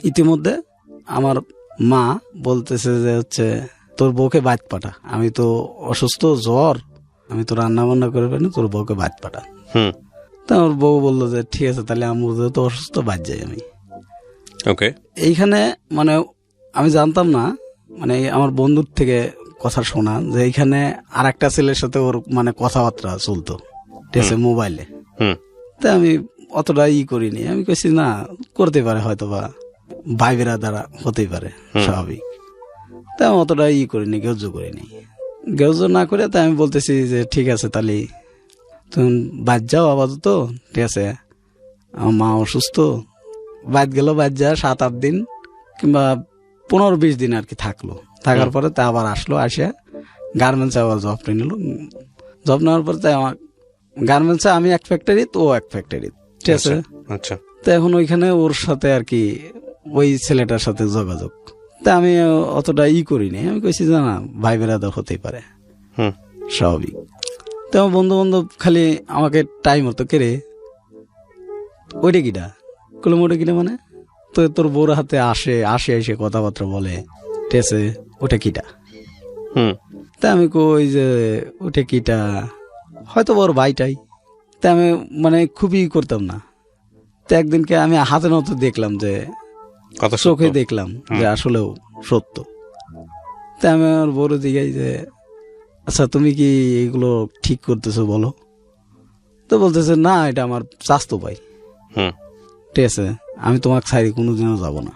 ইতিমধ্যে আমার মা বলতেছে যে হচ্ছে তোর বউকে বাইত পাঠা, আমি তো অসুস্থ, জ্বর, আমি তো রান্না বান্না করে পারি না, তোর বউকে বাইত পাঠা। তা আমার বউ বললো যে ঠিক আছে, তাহলে আমার তো অসুস্থ, বাদ যাই আমি। ওকে। এইখানে মানে আমি জানতাম না, মানে আমার বন্ধুর থেকে কথা শোনা যে এইখানে আর একটা ছেলের সাথে ওর মানে কথাবার্তা চলতো, ঠিক আছে, মোবাইলে। তা আমি অতটা করিনি, আমি কইছি না, করতে পারে হয়তো বা ভাইবেরা দ্বারা হতেই পারে, স্বাভাবিক। তা আমি অতটা করিনি, গ্রাহ্য করিনি। গ্রাহ্য না করে তাই আমি বলতেছি যে ঠিক আছে, তাহলে তুমি বাদ যাও আপাতত, ঠিক আছে, আমার মা অসুস্থ, বাদ গেল, বাদ যা 7-8 দিন কিংবা 15-20 দিন আর কি থাকলো। থাকার পরে তা আবার আসলো, আসে গার্মেন্টসে আবার জব নিল। জব নেওয়ার পরে তাই আমার গার্মেন্টসে আমি এক ফ্যাক্টরি, তো ও এক ফ্যাক্টরি, ঠিক আছে। আচ্ছা। তো এখন ওইখানে ওর সাথে আর কি ওই ছেলেটার সাথে যোগাযোগ, তা আমি অতটা করিনি। আমি কইছি যে না, ভাই বেরাদার হতেই পারে, স্বাভাবিক। তো আমার বন্ধু বান্ধব খালি আমাকে টাইম হতো, কে রে ওইটা কিটা, কলম ওটা কিটা, মানে তো তোর বউর হাতে এসে কথাবার্তা বলে, ঠিক আছে, ওটা কিটা। তা আমি কই যে ওটা কিটা, হয়তো ওর ভাইটাই। তা আমি মানে খুবই করতাম না। তো একদিনকে আমি হাতে নতো দেখলাম যে, চোখে দেখলাম যে আসলেও সত্য। তা আমি আমার বড় দিকে যে আচ্ছা তুমি কি এগুলো ঠিক করতেছো বলো? তো বলতেছে না, এটা আমার চাস্তো ভাই, ঠিক আছে, আমি তোমাকে ছাড়ি কোনোদিনও যাবো না,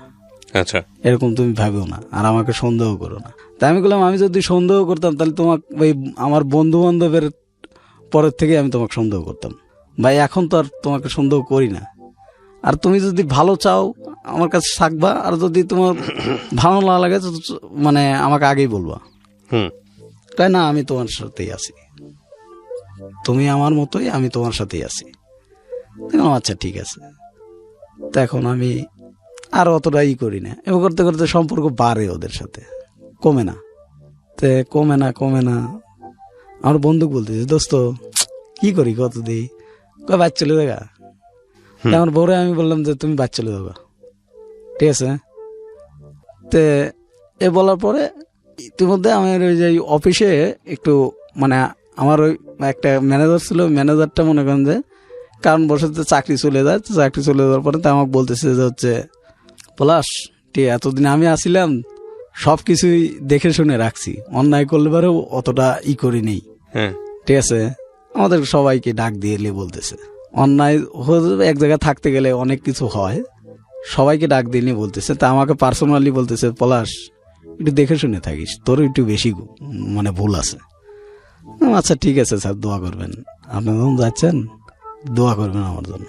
আচ্ছা, এরকম তুমি ভাবেও না, আর আমাকে সন্দেহ করো না। তাই আমি বললাম, আমি যদি সন্দেহ করতাম তাহলে তোমাকে ওই আমার বন্ধু বান্ধবের পরের থেকে আমি তোমাকে সন্দেহ করতাম ভাই, এখন তো আর তোমাকে সন্দেহ করি না। আর তুমি যদি ভালো চাও আমার কাছে থাকবা, আর যদি তোমার ভালো না লাগে মানে আমাকে আগেই বলবা, তাই না, আমি তোমার সাথেই আছি, তুমি আমার মতোই, আমি তোমার সাথেই আছি। আচ্ছা ঠিক আছে। তো এখন আমি আর অতটা করি না, এবার করতে করতে সম্পর্ক বাড়ে ওদের সাথে, কমে না। তে কমে না। আমার বন্ধু বলতেছে দোস্ত কি করি, কত দিই, বাদ চলে দেখা। আমার বউরে আমি বললাম যে তুমি বাদ চলে যাবা, ঠিক আছে। তে এ বলার পরে ইতিমধ্যে আমার ওই যে অফিসে একটু মানে আমার ওই একটা ম্যানেজার ছিল, ম্যানেজারটা মনে করেন যে কারণ বসে চাকরি চলে যায়। তো চাকরি চলে যাওয়ার পরে তা আমাকে বলতেছে যে হচ্ছে পলাশ, ঠিক এতদিন আমি আসছিলাম, সব কিছুই দেখে শুনে রাখছি, অন্যায় করলে পারেও অতটা করি নেই, ঠিক আছে। আমাদের সবাইকে ডাক দিয়ে বলতেছে অন্যায় এক জায়গায় থাকতে গেলে অনেক কিছু হয়, সবাইকে ডাক দিয়ে বলতেছে। তা আমাকে পার্সোনালি বলতেছে পলাশ একটু দেখে শুনে থাকিস, তোর একটু বেশি মানে ভুল আছে। আচ্ছা ঠিক আছে স্যার, দোয়া করবেন, আপনি যখন যাচ্ছেন দোয়া করবেন আমার জন্য।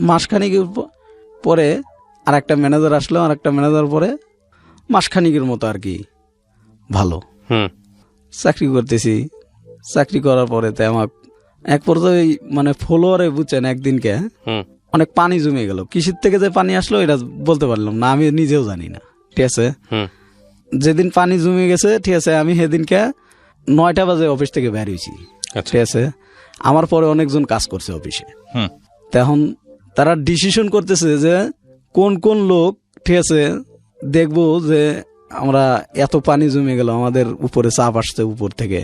মাসখানিক পরে আর একটা ম্যানেজার আসলো, আর একটা ম্যানেজার পরে মাসখানিকের মতো আর কি ভালো চাকরি করতেছি। চাকরি করার পরে তো আমার এক পর্যায়ে মানে ফলোয়ারে বুঝছেন একদিনকে অনেক পানি জমে গেল। কিসের থেকে যে পানি আসলো এটা বলতে পারলাম না, আমি নিজেও জানি না, ঠিক আছে। যেদিন পানি জমে গেছে, ঠিক আছে, আমি সেদিনকে 9টা বাজে অফিস থেকে বের হয়েছি, ঠিক আছে। আমার পরে অনেকজন কাজ করছে অফিসে। তখন তারা ডিসিশন করতেছে যে কোন কোন লোক, ঠিক আছে, দেখবো যে আমরা এত পানি জমে গেল, আমাদের উপরে চাপ আসছে উপর থেকে,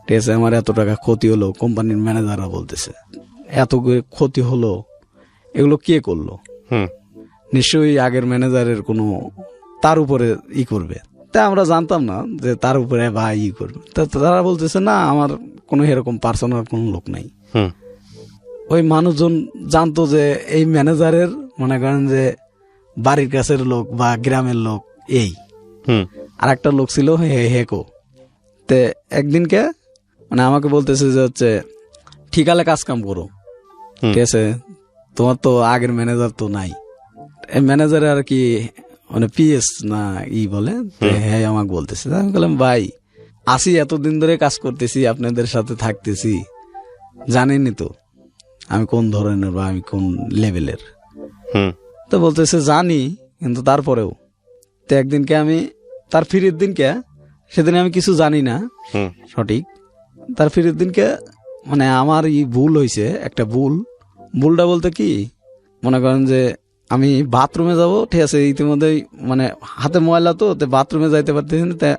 ঠিক আছে, আমার এত টাকা ক্ষতি হলো। কোম্পানির ম্যানেজাররা বলতেছে এত ক্ষতি হলো, এগুলো কে করলো? নিশ্চয়ই আগের ম্যানেজারের কোনো তার উপরে করবে। তা আমরা জানতাম না যে তার উপরে বা করবে। তারা বলতেছে না, আমার কোনো এরকম পার্সোনাল কোনো লোক নাই। ওই মানুষজন জানতো যে এই ম্যানেজারের মনে করেন যে বাড়ির কাছের লোক বা গ্রামের লোক এই। আর একটা লোক ছিল হেকো। তে একদিনকে মানে আমাকে বলতেছে যে হচ্ছে ঠিকালে কাজ কাম করো, ঠিক আছে, তোমার তো আগের ম্যানেজার তো নাই। ম্যানেজার আর কি মানে পিএস না বলে, হ্যাঁ আমাকে বলতেছে। আমি বললাম ভাই আসি, এতদিন ধরে কাজ করতেছি, আপনাদের সাথে থাকতেছি, জানেনই তো আমি কোন ধরনের বা আমি কোন লেভেলের। হুম তো বলতেছে জানি, কিন্তু তারপরেও তো একদিনকে আমি তার ফিরের দিনকে, সেদিন আমি কিছু জানি না হুম সঠিক, তার ফিরের দিনকে মানে আমার ভুল হয়েছে একটা ভুলটা বলতে কি, মনে করেন যে আমি বাথরুমে যাব, ঠিক আছে, ইতিমধ্যেই মানে হাতে ময়লা, তো বাথরুমে যাইতে পারতেছি না,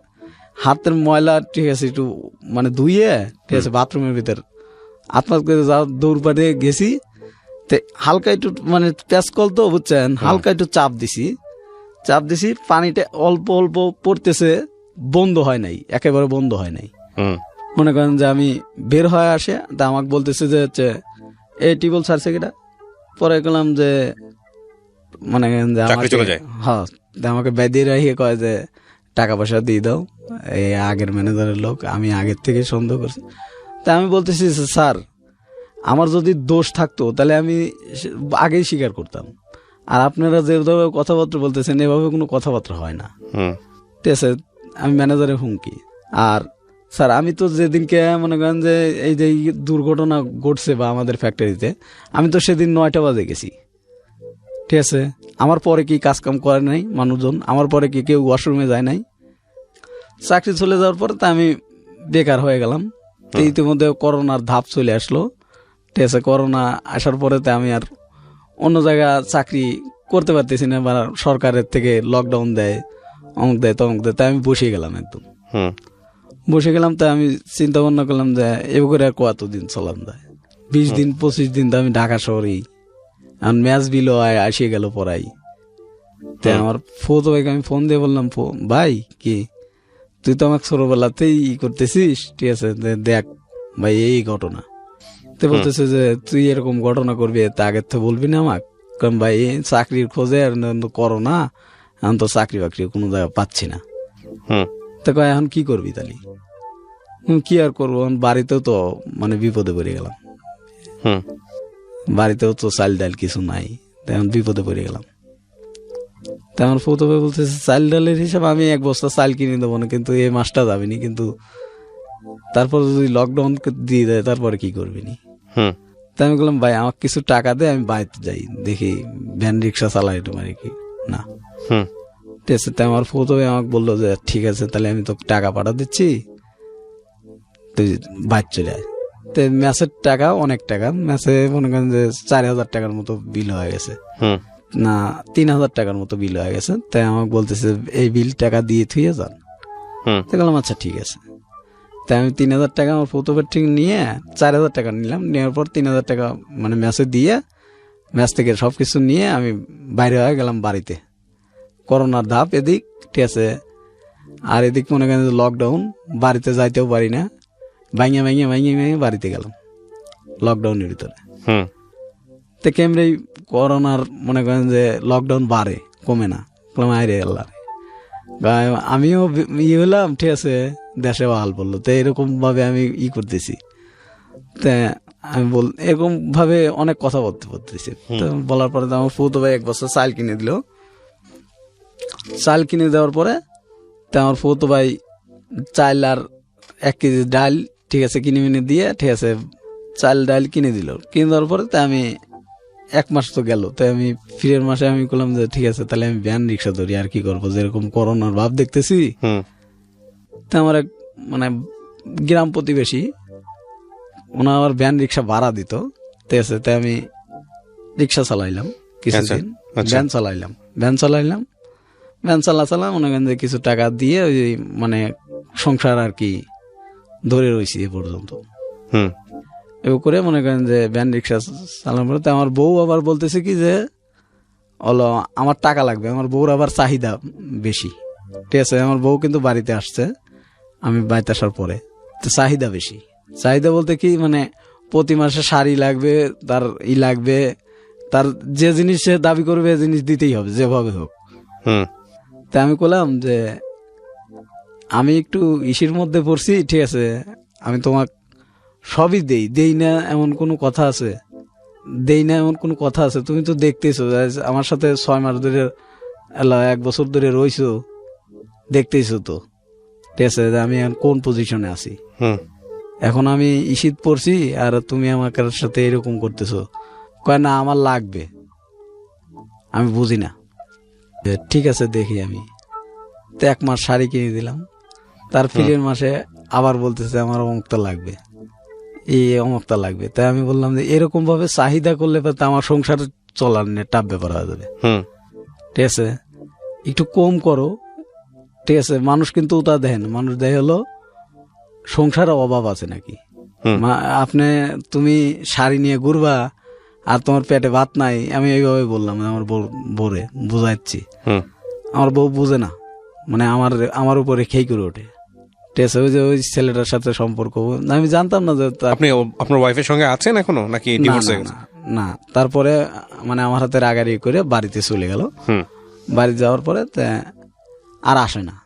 হাতের ময়লা ঠিক আছে একটু মানে ধুইয়ে, ঠিক আছে, বাথরুমের ভিতর আত্মাত করে দৌড় পাড়ে গেছি, তে হালকা একটু মানে প্যাসকল তো বুঝছেন, হালকা একটু চাপ দিছি, পানিটা অল্প অল্প পড়তেছে, বন্ধ হয় নাই, একেবারে বন্ধ হয় নাই। হুম মনে করেন যে আমি বের হয়ে আসে, তা আমাকে বলতেছে যে হচ্ছে এই টিবল ছাড়ছে কিটা, পরে গেলাম যে মনে করেন যে চাকরি চলে যায়। হ্যাঁ, আমাকে বেঁধে রাখিয়ে কয় যে টাকা পয়সা দিয়ে দাও, এই আগের ম্যানেজারের লোক, আমি আগের থেকে সন্দেহ করছি। তা আমি বলতেছি স্যার, আমার যদি দোষ থাকতো তাহলে আমি আগেই স্বীকার করতাম, আর আপনারা যেভাবে কথাবার্তা বলতেছেন এভাবে কোনো কথাবার্তা হয় না, হুম ঠিক আছে। আমি ম্যানেজারের হুমকি, আর স্যার আমি তো যেদিনকে মনে করেন যে এই যে দুর্ঘটনা ঘটছে বা আমাদের ফ্যাক্টরিতে, আমি তো সেদিন 9টা বাজে গেছি, ঠিক আছে। আমার পরে কি কাজকাম করে নাই মানুষজন, আমার পরে কি কেউ ওয়াশরুমে যায় নাই, চাকরি চলে যাওয়ার পরে তা আমি বেকার হয়ে গেলাম। তো ইতিমধ্যে করোনার ধাপ চলে আসলো, ঠিক আছে। করোনা আসার পরে তো আমি আর অন্য জায়গা চাকরি করতে পারতেছি না, বা সরকারের থেকে লকডাউন দেয়, অমুক দেয় তমুক দেয়, তাই আমি বসে গেলাম একদম হুম বসে গেলাম। তাই আমি চিন্তা ভাবনা করলাম যে এবার করে আর কতদিন চলাম যায়, 20 দিন 25 দিন তো আমি ঢাকা শহরেই, আর ম্যাচ বিলও আসিয়ে গেল পড়াই। তাই আমার ফোতো ভাইকে আমি ফোন দিয়ে বললাম, ভাই কি তুই তো আমাকে ছোটবেলাতেই করতেছিস, ঠিক আছে, দেখ ভাই এই ঘটনা, তো বলতেছে যে তুই এরকম ঘটনা করবি তা আগের তো বলবি না আমাকে, কারণ ভাই চাকরির খোঁজে করো না, এখন তো চাকরি বাকরি কোনো জায়গায় পাচ্ছি না। হুম তো কয় এখন কি করবি তাহলে? কি আর করবো, বাড়িতেও তো মানে বিপদে পড়ে গেলাম, হুম বাড়িতেও তো চাল ডাল কিছু নাই, এখন বিপদে পড়ে গেলাম। তেমন প্রথমে বলতেছে চাল ডালের হিসাব আমি 1 বস্তা চাল কিনে দেবো না, কিন্তু এই মাসটা যাবেনি, কিন্তু তারপর যদি লকডাউন দিয়ে দেয় তারপরে কি করবি নি। হুম তাই আমি বললাম ভাই আমাকে কিছু টাকা দে, আমি বাড়িতে যাই, দেখি ভ্যান রিক্সা চালাই তোমার কি না। হুম ঠিক আছে, তাই আমার প্রথমে আমাকে বললো যে ঠিক আছে তাহলে আমি তো টাকা পাঠা দিচ্ছি, তুই বাইর চলে আয়। তো ম্যাচের টাকা অনেক টাকা, ম্যাচে মনে করেন যে 4,000 টাকার মতো বিল হয়ে গেছে, হুম না 3,000 টাকার মতো বিল হয়ে গেছে। তাই আমাকে বলতেছে এই বিল টাকা দিয়ে থুয়ে যান। হুম তো বললাম আচ্ছা ঠিক আছে। তাই আমি 3,000 টাকা আমার প্রথমের ঠিক নিয়ে 4,000 টাকা নিলাম, নেওয়ার পর 3,000 টাকা মানে ম্যাচে দিয়ে, ম্যাচ থেকে সবকিছু নিয়ে আমি বাইরে হয়ে গেলাম বাড়িতে। করোনার ধাপ এদিক, ঠিক আছে, আর এদিক মনে করেন লকডাউন, বাড়িতে যাইতেও পারি না, ভাঙিয়ে বাড়িতে গেলাম লকডাউনের ভিতরে। হুম তো কেমনি করোনার মনে করেন যে লকডাউন বাড়ে, কমে না, আরে আল্লাহ আমিও হলাম, ঠিক আছে, দেশে হাল বললো। তো এরকম ভাবে আমি করতেছি, তা আমি এরকম ভাবে অনেক কথা বলতেছি। তো বলার পরে তো আমার ফুতো ভাই 1 বছর চাল কিনে দিল। চাল কিনে দেওয়ার পরে তা আমার ফুতো ভাই চাল আর 1 কেজি ডাল, ঠিক আছে, কিনে মিনে দিয়ে, ঠিক আছে, চাল ডাল কিনে দিল। কিনে দেওয়ার পরে তা আমি 1 মাস তো গেল, তাই আমি ফিরের মাসে আমি বললাম যে ঠিক আছে তাহলে আমি ভ্যান রিক্সা ধরি, আর কি করবো, যেরকম করোনার ভাব দেখতেছি। তা আমার এক মানে গ্রাম প্রতিবেশী, ওনা আমার ভ্যান রিক্সা ভাড়া দিত, ঠিক আছে। তাই আমি রিক্সা চালাইলাম কিছুদিন, ভ্যান চালাইলাম মনে করেন যে কিছু টাকা দিয়ে ওই মানে সংসার আর কি ধরে রয়েছি এ পর্যন্ত। এবার করে মনে করেন যে ভ্যান রিক্সা চালানোর পরে আমার বউ আবার বলতেছে কি যে হলো আমার টাকা লাগবে, আমার বউর আবার চাহিদা বেশি, ঠিক আছে। আমার বউ কিন্তু বাড়িতে আসছে আমি বাড়িতে আসার পরে, তো চাহিদা বেশি। চাহিদা বলতে কি মানে প্রতি মাসে শাড়ি লাগবে, তার লাগবে, তার যে জিনিস সে দাবি করবে জিনিস দিতেই হবে যেভাবে হোক। তা আমি বললাম যে আমি একটু ইসির মধ্যে পড়ছি, ঠিক আছে, আমি তোমাক সবই দেই না এমন কোনো কথা আছে? তুমি তো দেখতেছো আমার সাথে 6 মাস ধরে 1 বছর ধরে রইছো, দেখতেইছো তো, ঠিক আছে, আমি এখন কোন পজিশনে আছি। এখন আমি ইসিত পড়ছি আর তুমি আমার সাথে এরকম করতেছো। কয় না আমার লাগবে, আমি বুঝি না। ঠিক আছে দেখি আমি, তো 1 মাস শাড়ি কিনে দিলাম। তার ফিরের মাসে আবার বলতেছে আমার অমুকটা লাগবে, এই অমুকটা লাগবে। তাই আমি বললাম যে এরকম ভাবে চাহিদা করলে তো আমার সংসার চলার নিয়ে টাপ ব্যাপার হয়ে যাবে। ঠিক আছে, একটু কম করো। ঠিক আছে, মানুষ কিন্তু তা দেখেন, মানুষ দেখে হলো সংসারের অভাব আছে নাকি। তুমি শাড়ি নিয়ে ঘুরবা আর তোমার পেটে ভাত নাই, আমি এইভাবে বললাম আমার বউরে বুঝাচ্ছি। আমার বউ বুঝে না, মানে আমার উপরে খেই করে ওঠে। ঠিক আছে, ওই ছেলেটার সাথে সম্পর্ক আমি জানতাম না যে আপনি আপনার ওয়াইফের সঙ্গে আছেন এখনো নাকি ডিভোর্স হয়ে গেছে? না, তারপরে মানে আমার হাতে রাগারি করে বাড়িতে চলে গেল। বাড়ি যাওয়ার পরে আর আসে না।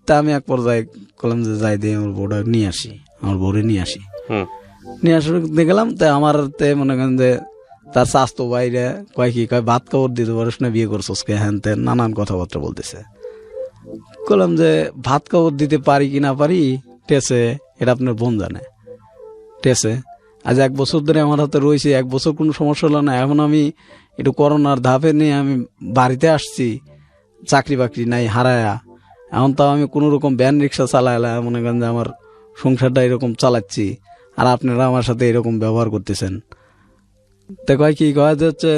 তা আমি এক পর্যায়ে বললাম যে যাই দিয়ে আমার বউটা নিয়ে আসি, আমার বউরে নিয়ে আসি। নিয়ে আসতে গেলাম, তা আমার মনে করেন যে তার স্বাস্থ্য বাইরে কয় ভাত খাবার দিতে পারিস না, বিয়ে করছোস কে, হ্যান তেন নানান কথাবার্তা বলতেছে। বললাম যে ভাত খাবার দিতে পারি কি না পারি, ঠিক আছে, এটা আপনার বোন জানে। ঠিক আছে, আজ 1 বছর ধরে আমার হাতে রয়েছে, 1 বছর কোনো সমস্যা হলো না। এখন আমি একটু করোনার ধাপে নিয়ে আমি বাড়িতে আসছি, চাকরি বাকরি নাই হারায়া। এখন তাও আমি কোনো রকম ভ্যান রিক্সা চালাইলাম, মনে করেন যে আমার সংসারটা এরকম চালাচ্ছি, আর আপনারা আমার সাথে এরকম ব্যবহার করতেছেন। তো কয় কি কয় যে হচ্ছে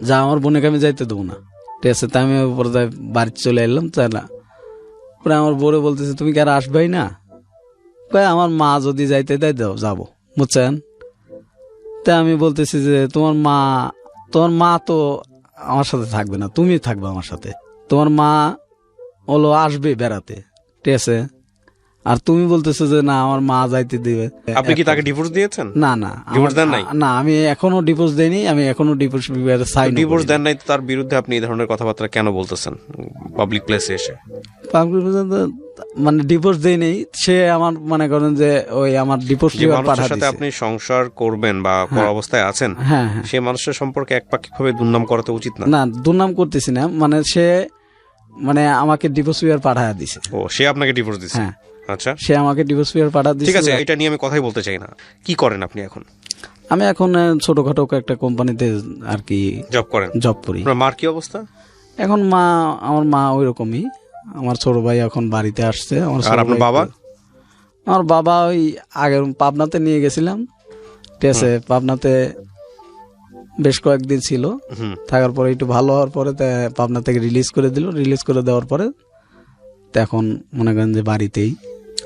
যা আমার বোনকে আমি যাইতে দেবো না। ঠিক আছে, তাই আমি পর্যায়ে বাড়িতে চলে এলাম। তাই না, পরে আমার বউরে বলতেছে তুমি কি আর আসবেই না? কয় আমার মা যদি যাইতে দেয় যাবো, বুঝছেন। তাই আমি বলতেছি যে তোমার মা তো আমার সাথে থাকবে না, তুমি থাকবে আমার সাথে। তোমার মা হলো আসবে বেড়াতে, ঠিক আছে, আর তুমি বলতেছো যে না আমার মা যাইতে দিবে। আপনি কি তাকে ডিভোর্স দিয়েছেন? না, ডিভোর্স দেন নাই? না, আমি এখনো ডিভোর্স দেইনি, আমি এখনো ডিভোর্স ডিভোর্স দেন নাই, তার বিরুদ্ধে আপনি এই ধরনের কথাবার্তা কেন বলতেছেন পাবলিক প্লেসে এসে? মানে ডিভোর্স দেইনি, সে আমার মনে করেন যে ওই আমার ডিভোর্স মানুষের সাথে আপনি সংসার করবেন বা করার অবস্থায় আছেন, সেই মানুষের সম্পর্কে একপাক্ষিকভাবে দুর্নাম করা তো উচিত না। না, দুর্নাম করতেছি না, মানে সে মানে আমাকে ডিভোর্স পেপার পাঠায় দিছে। ও, সে আপনাকে ডিভোর্স দিছে? হ্যাঁ, আচ্ছা, সে আমাকে ডিভোর্স পেপার পাঠিয়ে দিয়েছে। ঠিক আছে, এটা নিয়ে আমি কথাই বলতে চাই না। কি করেন আপনি এখন? আমি এখন ছোটখাটো একটা কোম্পানিতে আর কি জব করি। আপনার মার কি অবস্থা এখন? আমার মা ওই রকমই। আমার ছোট ভাই এখন বাড়িতে আসছে। আর আপনার বাবা? আমার বাবা ওই আগের পাবনাতে নিয়ে গেছিলাম। ঠিক আছে, পাবনাতে বেশ কয়েকদিন ছিল, থাকার পরে একটু ভালো হওয়ার পরে পাবনা থেকে রিলিজ করে দিল। রিলিজ করে দেওয়ার পরে এখন মনে করেন যে বাড়িতেই।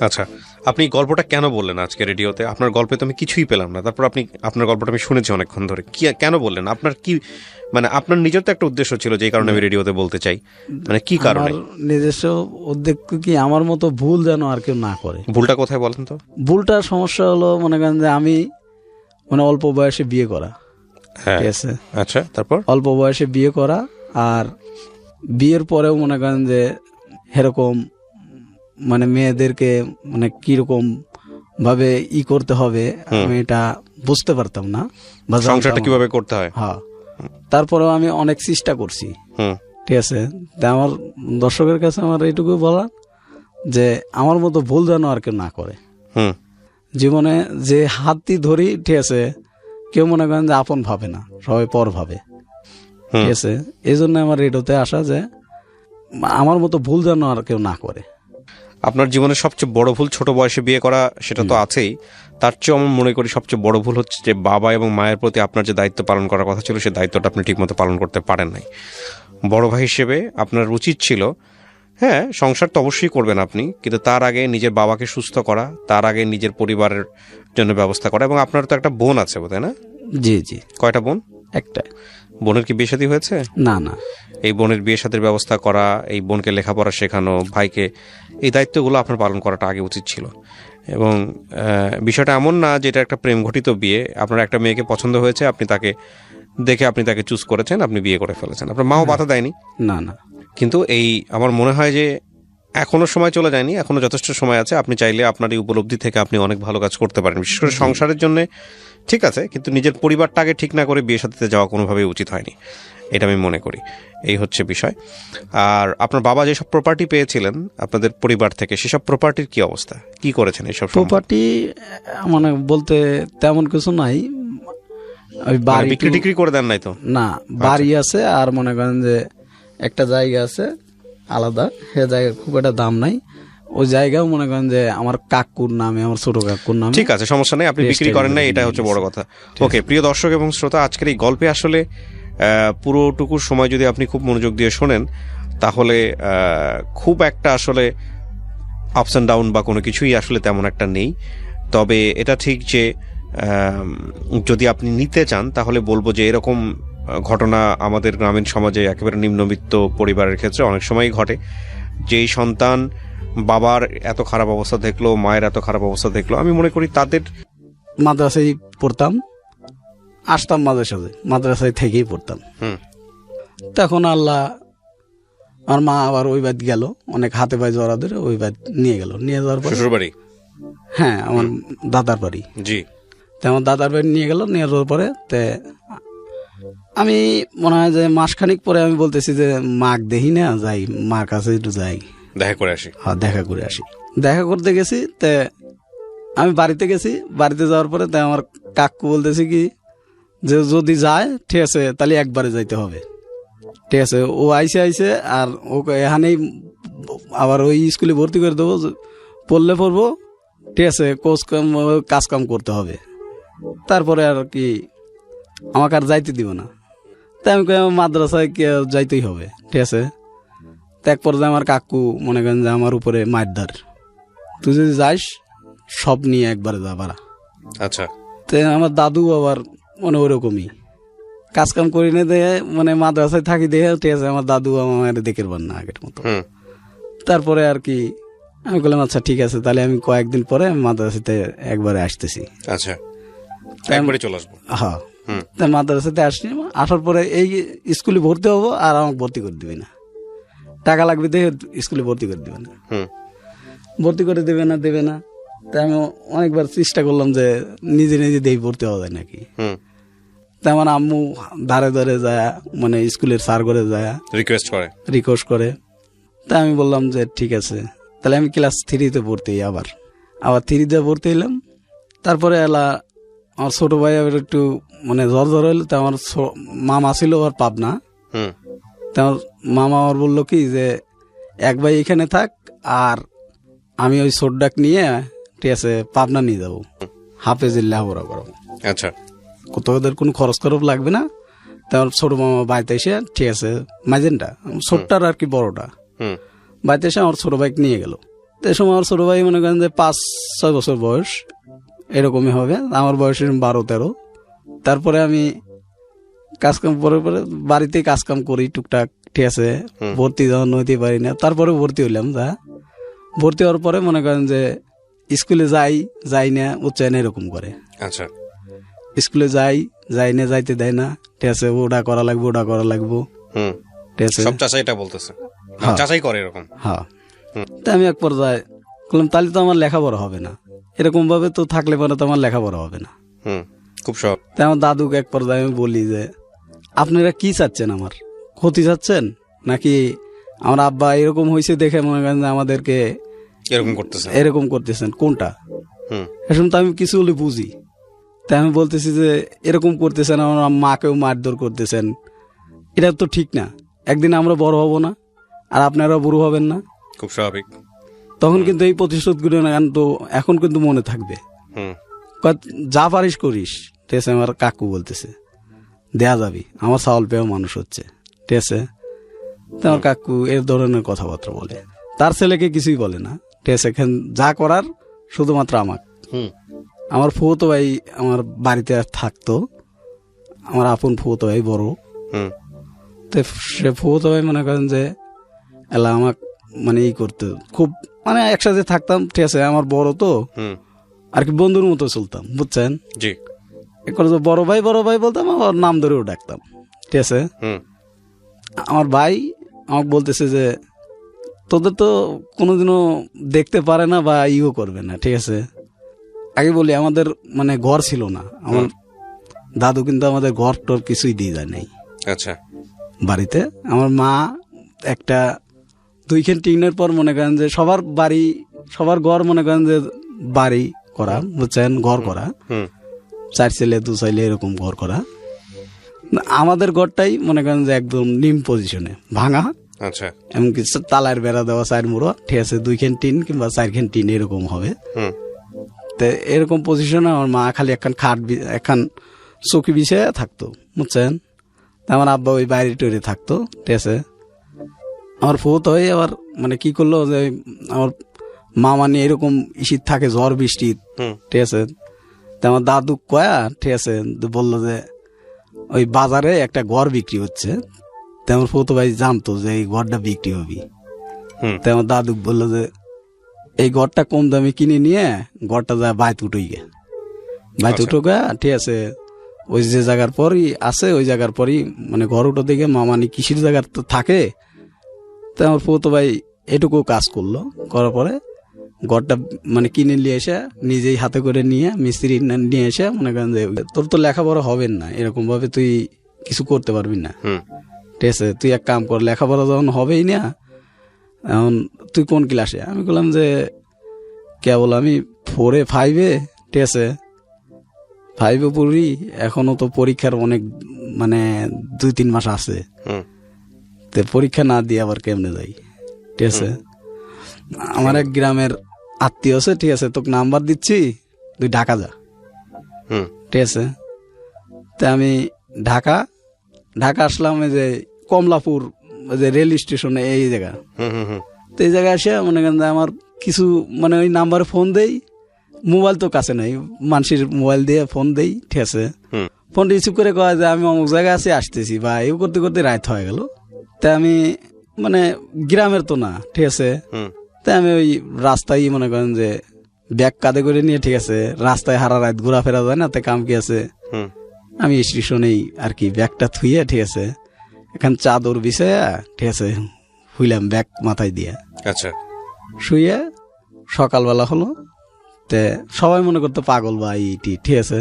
আচ্ছা, আপনি গল্পটা কেন বললেন আজকে রেডিওতে? আপনার গল্পে তো আমি কিছুই পেলাম না। তারপর আপনার গল্পটা আমি শুনেছি অনেকক্ষণ ধরে। কেন বললেন? আপনার কি মানে আপনার নিজের তো একটা উদ্দেশ্য ছিল, যেই কারণে আমি রেডিওতে বলতে চাই। মানে কি কারণে? নিজস্ব উদ্দেশ্য কি, আমার মতো ভুল যেন আর কেউ না করে। ভুলটা কোথায় বলেন তো? ভুলটার সমস্যা হলো মনে করেন যে আমি মানে অল্প বয়সে বিয়ে করা। ঠিক আছে, আচ্ছা, তারপর অল্প বয়সে বিয়ে করা, আর বিয়ের পরেও মনে করেন যে এরকম মানে মেয়েদেরকে মানে কিরকম ভাবে করতে হবে আমি এটা বুঝতে পারতাম না, সংসারটা কিভাবে করতে হয়। হ্যাঁ, তারপরেও আমি অনেক চেষ্টা করছি। ঠিক আছে, আমার দর্শকের কাছে আমার এইটুকু বলা যে আমার মতো ভুল যেন আর কেউ না করে। জীবনে যে হাতটি ধরি, ঠিক আছে, কেউ মনে করেন যে আপন ভাবে না, সবাই পর ভাবে। ঠিক আছে, এই জন্য আমার রেডিওতে আসা যে আমার মতো ভুল যেন আর কেউ না করে। আপনার জীবনের সবচেয়ে বড় ভুল ছোট বয়সে বিয়ে করা, সেটা তো আছেই। তার চেয়েও আমি মনে করি সবচেয়ে বড় ভুল হচ্ছে যে বাবা এবং মায়ের প্রতি আপনার যে দায়িত্ব পালন করার কথা ছিল, সেই দায়িত্বটা আপনি ঠিকমতো পালন করতে পারেন নাই। বড় ভাই হিসেবে আপনার উচিত ছিল, হ্যাঁ সংসার তো অবশ্যই করবেন আপনি, কিন্তু তার আগে নিজের বাবাকে সুস্থ করা, তার আগে নিজের পরিবারের জন্য ব্যবস্থা করা। এবং আপনার তো একটা বোন আছে বোধহয়, না? জি জি। কয়টা বোন? একটা। বোনের কি বিয়ে শাদী হয়েছে? না না। এই বোনের বিয়ে শাদীর ব্যবস্থা করা, এই বোনকে লেখাপড়া শেখানো, ভাইকে, এই দায়িত্বগুলো আপনার পালন করাটা আগে উচিত ছিল। এবং বিষয়টা এমন না যে এটা একটা প্রেম ঘটিত বিয়ে। আপনার একটা মেয়েকে পছন্দ হয়েছে, আপনি তাকে দেখে আপনি তাকে চুজ করেছেন, আপনি বিয়ে করে ফেলেছেন। আপনার মাও বাধা দেয়নি? না না। কিন্তু এই আমার মনে হয় যে এখনো সময় চলে যায়নি, এখনো যথেষ্ট সময় আছে। আপনি চাইলে আপনার এই উপলব্ধি থেকে আপনি অনেক ভালো কাজ করতে পারেন, বিশেষ করে সংসারের জন্য। ঠিক আছে, কিন্তু নিজের পরিবারটা আগে ঠিক না করে বিয়ে সাথে যাওয়া কোনোভাবেই উচিত হয়নি, এটা আমি মনে করি। এই হচ্ছে বিষয়। আর আপনার বাবা যেসব প্রপার্টি পেয়েছিলেন আপনাদের পরিবার থেকে, সেসব প্রপার্টির কি অবস্থা, কি করেছেন এইসব? প্রপার্টি মানে বলতে তেমন কিছু নাই, ওই বাড়ি বিক্রি টিক্রি করে দেন নাই তো? না, বাড়ি আছে আর মনে করেন যে একটা জায়গা আছে আলাদা, সে জায়গার খুব একটা দাম নাই। ওই জায়গাও মনে করেন যে আমার কাকুর নামে, আমার ছোট কাকুর নামে। ঠিক আছে, সমস্যা নেই, আপনি বিক্রি করেন না, এটা হচ্ছে বড় কথা। ওকে, প্রিয় দর্শক এবং শ্রোতা, আজকের এই গল্পে আসলে পুরোটুকু সময় যদি আপনি খুব মনোযোগ দিয়ে শোনেন তাহলে খুব একটা আসলে আপস অ্যান্ড ডাউন বা কোনো কিছুই আসলে তেমন একটা নেই। তবে এটা ঠিক যে যদি আপনি নিতে চান তাহলে বলবো যে এরকম ঘটনা আমাদের গ্রামীণ সমাজে একেবারে নিম্নবিত্ত পরিবারের ক্ষেত্রে অনেক সময়ই ঘটে। যেই সন্তান বাবার এত খারাপ অবস্থা দেখলো, মায়ের এত খারাপ অবস্থা দেখলো, আমি মনে করি তাদের মাদ্রাসায় পড়তাম, আসতাম মাদ্রাসায় থেকেই পড়তাম। তখন আল্লাহ, আমার মা আবার ওই বাদ গেল, অনেক হাতে পায়ে জড়া ধরে ওই বাদ নিয়ে গেল। নিয়ে যাওয়ার পর শ্বশুর বাড়ি, হ্যাঁ আমার দাদার বাড়ি, জি, আমার দাদার বাড়ি নিয়ে গেল। নিয়ে যাওয়ার পরে আমি মনে হয় যে মাসখানিক পরে আমি বলতেছি যে মাক দেখি না, যাই মার কাছে একটু যাই, দেখা করে আসি। হ্যাঁ, দেখা করে আসি। দেখা করতে গেছি, আমি বাড়িতে গেছি। বাড়িতে যাওয়ার পরে আমার কাকু বলতেছে কি যে যদি যায় ঠিক আছে তাহলে একবারে যাইতে হবে, ঠিক আছে। ও আইসে আর ওকে এখানেই আবার ওই স্কুলে ভর্তি করে দেবো, পড়লে পড়বো, ঠিক আছে, কাজ কাম করতে হবে, তারপরে আর কি আমাকে আর যাইতে দিব না। তাই আমি মাদ্রাসায় যাইতেই হবে, ঠিক আছে। এক পর্যায়ে আমার কাকু মনে করেন যে আমার উপরে মারধার, তুই যদি যাস সব নিয়ে একবারে যা বাড়া। আচ্ছা, আমার দাদু আবার মানে ওরকমই কাজ কাম করি না দেখে, মানে মাদ্রাসায় থাকি দেখে, ঠিক আছে, আমার দাদু আমার দেখে পার না আগের মতো। তারপরে আর কি আমি বললাম আচ্ছা ঠিক আছে, তাহলে আমি কয়েকদিন পরে আমি মাদ্রাসাতে একবারে আসতেছি। আচ্ছা, একবারে চলে আসবো। হ্যাঁ, মাদ্রাসাতে আসছি, আসার পরে এই স্কুলে ভর্তি হবো আর আমাকে ভর্তি করে দিবি না, টাকা লাগবে দেখে স্কুলে ভর্তি করে দিবে না, ভর্তি করে দেবে না। তাই আমি অনেকবার চেষ্টা করলাম যে নিজে দেই ভর্তি হওয়া যায় নাকি। তাই আমার আম্মু ধারে ধারে যায়, মানে স্কুলের স্যার করে যায় রিকোয়েস্ট করে। তাই আমি বললাম যে ঠিক আছে, তাহলে আমি ক্লাস 3-তে ভর্তি হই। আবার 3-তে ভর্তি হইলাম। তারপরে আমার ছোট ভাই আবার একটু মানে জ্বর হইলো। তা আমার মামা ছিল আর পাবনা। আমার মামা আমার বললো কি যে এক ভাই এখানে থাক আর আমি ওই ছোট ডাক নিয়ে, ঠিক আছে, পাবনা নিয়ে যাবো, হাফেজের লেখাপড়া করাবো। আচ্ছা, তোদের কোনো খরচ খরচ লাগবে না। তার ছোট মামা বাড়িতে এসে, ঠিক আছে, মাইজেনটা ছোটটার আর কি বড়টা বাড়িতে এসে আমার ছোট ভাইকে নিয়ে গেল। তো এই সময় আমার ছোট ভাই মনে করেন যে 5-6 বছর বয়স এরকমই হবে, আমার বয়স 12-13। তারপরে আমি কাজকাম পরে বাড়িতেই কাজকাম করি টুকটাক, ঠিক আছে। ভর্তি যখন হইতে পারি না, তারপরে ভর্তি হইলাম। ভর্তি হওয়ার পরে মনে করেন যে স্কুলে যাই না, উচ্চায়ন এরকম করে। আচ্ছা, স্কুলে যাই না, যাইতে দেয় না, ঠিক আছে, ওটা করা লাগবো, ঠিক আছে, সব চাচাই এটা বলতেছে, চাচাই করে এরকম। হ্যাঁ, তাই আমি এক পর্যায়ে বললাম তাহলে তো আমার লেখাপড়া হবে না, এরকম ভাবে তো থাকলে পরে তো আমার লেখাপড়া হবে না। খুব সব। তাই আমার দাদুকে এক পর্যায়ে আমি বলি যে আপনারা কি চাচ্ছেন, আমার ক্ষতি চাচ্ছেন নাকি আমার আব্বা এরকম হয়েছে দেখে মনে করেন যে আমাদেরকে এরকম করতেছেন, কোনটা? এখন তো আমি কিছু বলে বুঝি। তাই আমি বলতেছি যে এরকম করতেছেন, আমার মাকেও মারধর করতেছেন, এটা তো ঠিক না। একদিন আমরা বড় হব না আর আপনারা বুড়ো হবেন না, খুব স্বাভাবিক। তখন কিন্তু এই প্রতিশোধগুলো তো এখন কিন্তু মনে থাকবে। যা পারিস করিস, ঠিক আছে। আমার কাকু বলতেছে দেয়া যাবি, আমার চাউল পেয়েও মানুষ হচ্ছে, ঠিক আছে। আমার কাকু এর ধরনের কথাবার্তা বলে, তার ছেলেকে কিছুই বলে না, ঠিক আছে। যা করার শুধুমাত্র আমার ফুফুতো ভাই আমার বাড়িতে থাকতো, আমার আপন ফুফুতো ভাই বড়। তো সে ফুফুতো ভাই মনে করেন যে এলা আমার মানে ই করতে খুব, মানে একসাথে থাকতাম, ঠিক আছে। আমার বড় তো আর কি বন্ধুর মতো চলতাম, বুঝছেন। বড় ভাই বলতাম, আমার নাম ধরেও ডাকতাম, ঠিক আছে। আমার ভাই আমাকে বলতেছে যে তোদের তো কোনোদিনও দেখতে পারে না বা ইও করবে না, ঠিক আছে। আগে বলি আমাদের মানে ঘর ছিল না, আমার দাদু কিন্তু আমাদের ঘর টর কিছুই দিয়ে যায় নাই। আচ্ছা, বাড়িতে আমার মা একটা 2খান টিনের পর মনে করেন যে সবার ঘর মনে করেন যে বাড়ি করা, বুঝছেন, ঘর করা। 4 ছেলে 2 ছেলে এরকম ঘর করা। আমাদের ঘরটাই মনে করেন যে একদম নিম পজিশনে ভাঙা, আচ্ছা, এমনকি তালার বেড়া দেওয়া 4 মুড়ো, ঠিক আছে, 2 খান টিন কিংবা 4 খান টিন এরকম হবে। তো এরকম পজিশনে আমার মা খালি একখান চৌকি বিছিয়ে থাকতো, বুঝছেন। আমার আব্বা ওই বাইরে টইরে থাকতো, ঠিক আছে। আমার ফুত হয়ে আবার মানে কি করলো যে আমার মা মানে এরকম ইসির থাকে ঝড় বৃষ্টি, ঠিক আছে। তো আমার দাদু কয়া, ঠিক আছে, বললো যে ওই বাজারে একটা ঘর বিক্রি হচ্ছে। তো আমার ফুত ভাই জানতো যে এই ঘরটা বিক্রি হবি। তো আমার দাদু বললো যে এই ঘরটা কম দামে কিনে নিয়ে ঘরটা যায় বাইত উঠে গে, বাইত উঠো গা, ঠিক আছে। ওই যে জায়গার পরই আছে, ওই জায়গার পরই মানে ঘর উঠো দিকে মামানি কৃষির জায়গার তো থাকে। তো আমার ফুতো ভাই এটুকু কাজ করলো, করার পরে ঘরটা মানে কিনে নিয়ে এসে নিজেই হাতে করে নিয়ে মিস্ত্রি নিয়ে এসে মনে করেন যে তোর তো লেখাপড়া হবে না, এরকম ভাবে তুই কিছু করতে পারবি না, ঠিক আছে। তুই এক কাম কর, লেখাপড়া যখন হবেই না, এখন তুই কোন ক্লাসে? আমি বললাম যে কেবল আমি 4 5, ঠিক আছে, 5 পড়ি, এখনো তো পরীক্ষার অনেক মানে 2-3 মাস আছে। তো পরীক্ষা না দিয়ে আবার কেমনে যাই, ঠিক আছে। আমার এক গ্রামের আত্মীয় আছে, ঠিক আছে, তোকে নাম্বার দিচ্ছি, তুই ঢাকা যা, ঠিক আছে। তো আমি ঢাকা আসলাম, এই যে কমলাপুর যে রেল স্টেশনে এই জায়গা। তো এই জায়গায় এসে মনে করেন যে আমার কিছু মানে ওই নাম্বারে ফোন দেই, মোবাইল তো কাছে নাই, মানুষের মোবাইল দিয়ে ফোন দেই, ঠিক আছে। ফোন রিসিভ করে কয় যে আমি অমুক জায়গায় আছি, আসতেছি, বা এই করতে করতে রাত হয়ে গেল। তা আমি মানে গ্রামের তো না, ঠিক আছে। তাই আমি ওই রাস্তায় মনে করেন যে ব্যাগ কাঁধে করে নিয়ে, ঠিক আছে, রাস্তায় হারা রাত ঘোরাফেরা যায় না, তাই কাম কি আছে, আমি স্টেশনেই আর কি ব্যাগটা থুইয়ে, ঠিক আছে, এখান চাদর বিছাইয়া, ঠিক আছে, হুইলাম ব্যাগ মাথায় দিয়ে, আচ্ছা, শুয়ে সকালবেলা হলো। তে সবাই মনে করতো পাগল বা ইটি, ঠিক আছে।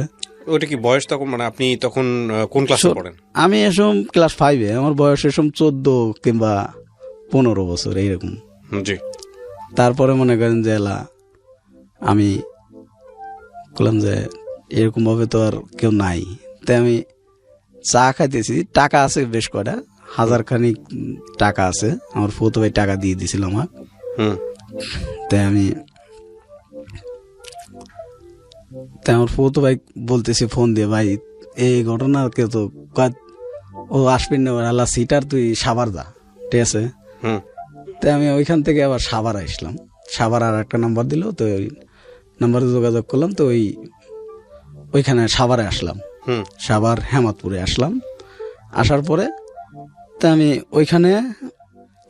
ওটা কি বয়স তখন, মানে আপনি তখন কোন ক্লাসে পড়েন? আমি এসম ক্লাস 5, আমার বয়স এসম 14 কিংবা 15 বছর এইরকম। জি। তারপরে মনে করেন যে এলা আমি বললাম যে এরকম ভাবে তো আর কেউ নাই। তাই আমি চা খাইতেছি, টাকা আছে বেশ কয়টা, 1000 খানিক টাকা আছে, আমার ফুতো ভাই টাকা দিয়ে দিছিল আমার। তাই আমার ফুতো ভাই বলতেছি ফোন দিয়ে, ভাই এই ঘটনা কে তো ও আসবেন না, আল্লাহ সিটার, তুই সাভার যা, ঠিক আছে। তাই আমি ওইখান থেকে আবার সাভার আসলাম, সাভার আর একটা নাম্বার দিল, তো ওই নাম্বারে যোগাযোগ করলাম, তো ওইখানে সাভারে আসলাম, সাভার হেমাদপুরে আসলাম। আসার পরে তা আমি ওইখানে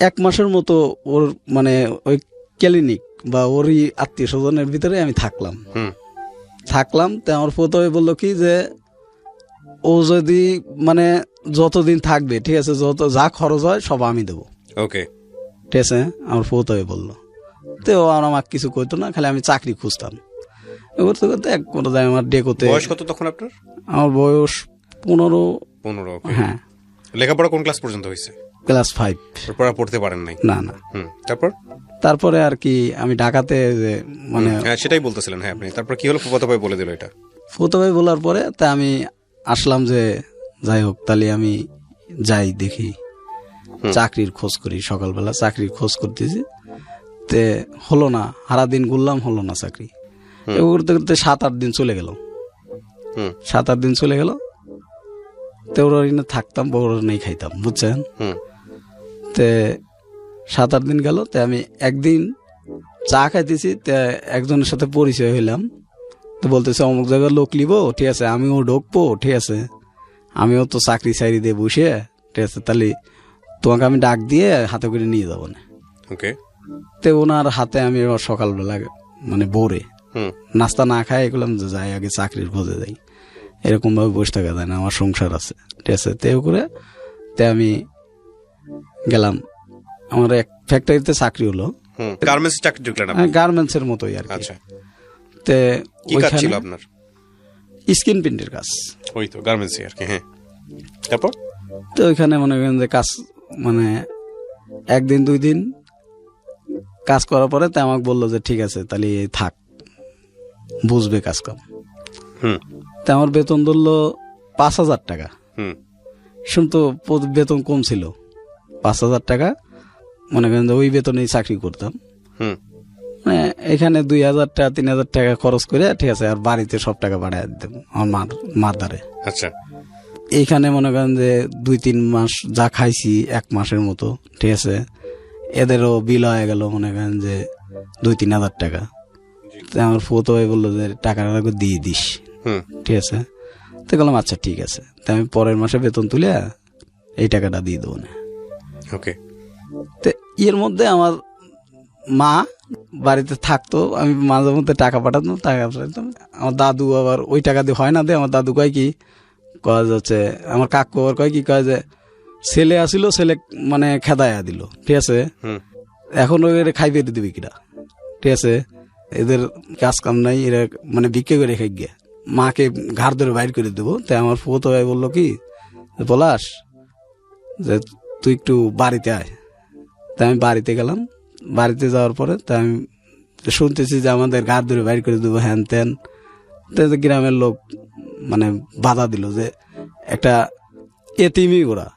1 মাসের মতো ওর মানে ওই ক্লিনিক বা ওরই আত্মীয় স্বজনের ভিতরে আমি থাকলাম। তো আমার প্রথমে বললো কি যে ও যদি মানে যতদিন থাকবে, ঠিক আছে, যত যা খরচ হয় সব আমি দেবো, ওকে, ঠিক আছে, আমার প্রথমে বললো। তো ও আমাকে কিছু কইতো না, খালি আমি চাকরি খুঁজতাম। করতে করতে এক কোনো যায় আমার ডেকোতে। বয়স কত তখন আপনার? আমার বয়স 15। হ্যাঁ। লেখাপড়া কোন ক্লাস পর্যন্ত হয়েছে? ক্লাস 5। পড়া পড়তে পারেন নাই? না না। তারপরে আর কি আমি ঢাকাতে মানে সেটাই বলতেছিলেন। হ্যাঁ, আপনি তারপর কি হলো? ফুফাতো ভাই বলে দিল এটা। ফুফাতো ভাই বলার পরে তা আমি আসলাম যে যাই হোক তাহলে আমি যাই দেখি, চাকরির খোঁজ করি। সকালবেলা চাকরির খোঁজ করতেছি, তে হলো না, সারা দিন ঘুরলাম, হলো না চাকরি। করতে করতে 7-8 দিন চলে গেল। 7-8 দিন চলে গেল, তো ওরা থাকতাম, বড় নেই খাইতাম, বুঝছেন। তে 7-8 দিন গেল, তে আমি একদিন চা খাইতেছি, তে একজনের সাথে পরিচয় হইলাম। তো বলতেছে অমুক জায়গায় লোক লিব, ঠিক আছে, আমিও ঢুকবো, ঠিক আছে, আমিও তো চাকরি চাকরি দিয়ে বসে, ঠিক আছে, তাহলে তোমাকে আমি ডাক দিয়ে হাতে করে নিয়ে যাবো না। তো ওনার হাতে আমি সকালবেলা মানে ভোরে নাস্তা না খাই এগুলাম যে যাই আগে চাকরির খোঁজে যাই, এরকম ভাবে বসে থাকা যায় না, আমার সংসার আছে, ঠিক আছে। তে করে তে আমি গেলাম, আমার এক ফ্যাক্টরিতে চাকরি হলো, গার্মেন্টস এর মতোই আর কি। স্ক্রিন প্রিন্টের কাজ, ওই তো গার্মেন্টস আর কি। হ্যাঁ, তারপর তো ওইখানে মনে করেন যে কাজ মানে 1 দিন 2 দিন কাজ করার পরে তা আমাকে বললো যে ঠিক আছে তাহলে থাক, বুঝবে কাজ কাম। তা আমার বেতন ধরলো 5,000 টাকা। শুনতো বেতন কম ছিল, 5,000 টাকা মনে করেন যে ওই বেতনেই চাকরি করতাম। মানে এখানে 2,000 টাকা 3,000 টাকা খরচ করে, ঠিক আছে, আর বাড়িতে সব টাকা পাঠায় দিতাম আমার মার দ্বারে। আচ্ছা, এইখানে মনে করেন যে 2-3 মাস যা খাইছি 1 মাসের মতো, ঠিক আছে, এদেরও বিল হয়ে গেল মনে করেন যে 2-3 হাজার টাকা। আমার ফুতো ভাই বললো যে টাকাটা দিয়ে দিস, ঠিক আছে। তো বললাম আচ্ছা ঠিক আছে, তো আমি পরের মাসে বেতন তুলে এই টাকাটা দিয়ে দেবো না। ওকে। তো এর মধ্যে আমার মা বাড়িতে থাকতো, আমি মাঝে মধ্যে টাকা পাঠাতাম, আমার দাদু আবার ওই টাকা দিয়ে হয় না দে, আমার দাদু কয় কি কয় যাচ্ছে, আমার কাকু আবার কয় কি কয় যে ছেলে আসিল, ছেলে মানে খেদায়া দিল, ঠিক আছে, এখন ওই খাইবে দিবি কিনা, ঠিক আছে, এদের কাজ কাম নাই, এরা মানে বিক্রি করে খাই গিয়ে মাকে ঘাড় ধরে বাইর করে দেবো। তাই আমার ফুতো ভাই বললো কি পলাশ যে তুই একটু বাড়িতে আয়। তাই আমি বাড়িতে গেলাম। বাড়িতে যাওয়ার পরে তাই আমি শুনতেছি যে আমাদের ঘাড় ধরে বাইর করে দেবো হ্যান ত্যান। গ্রামের লোক মানে বাধা দিল যে একটা এতিমি ওরা,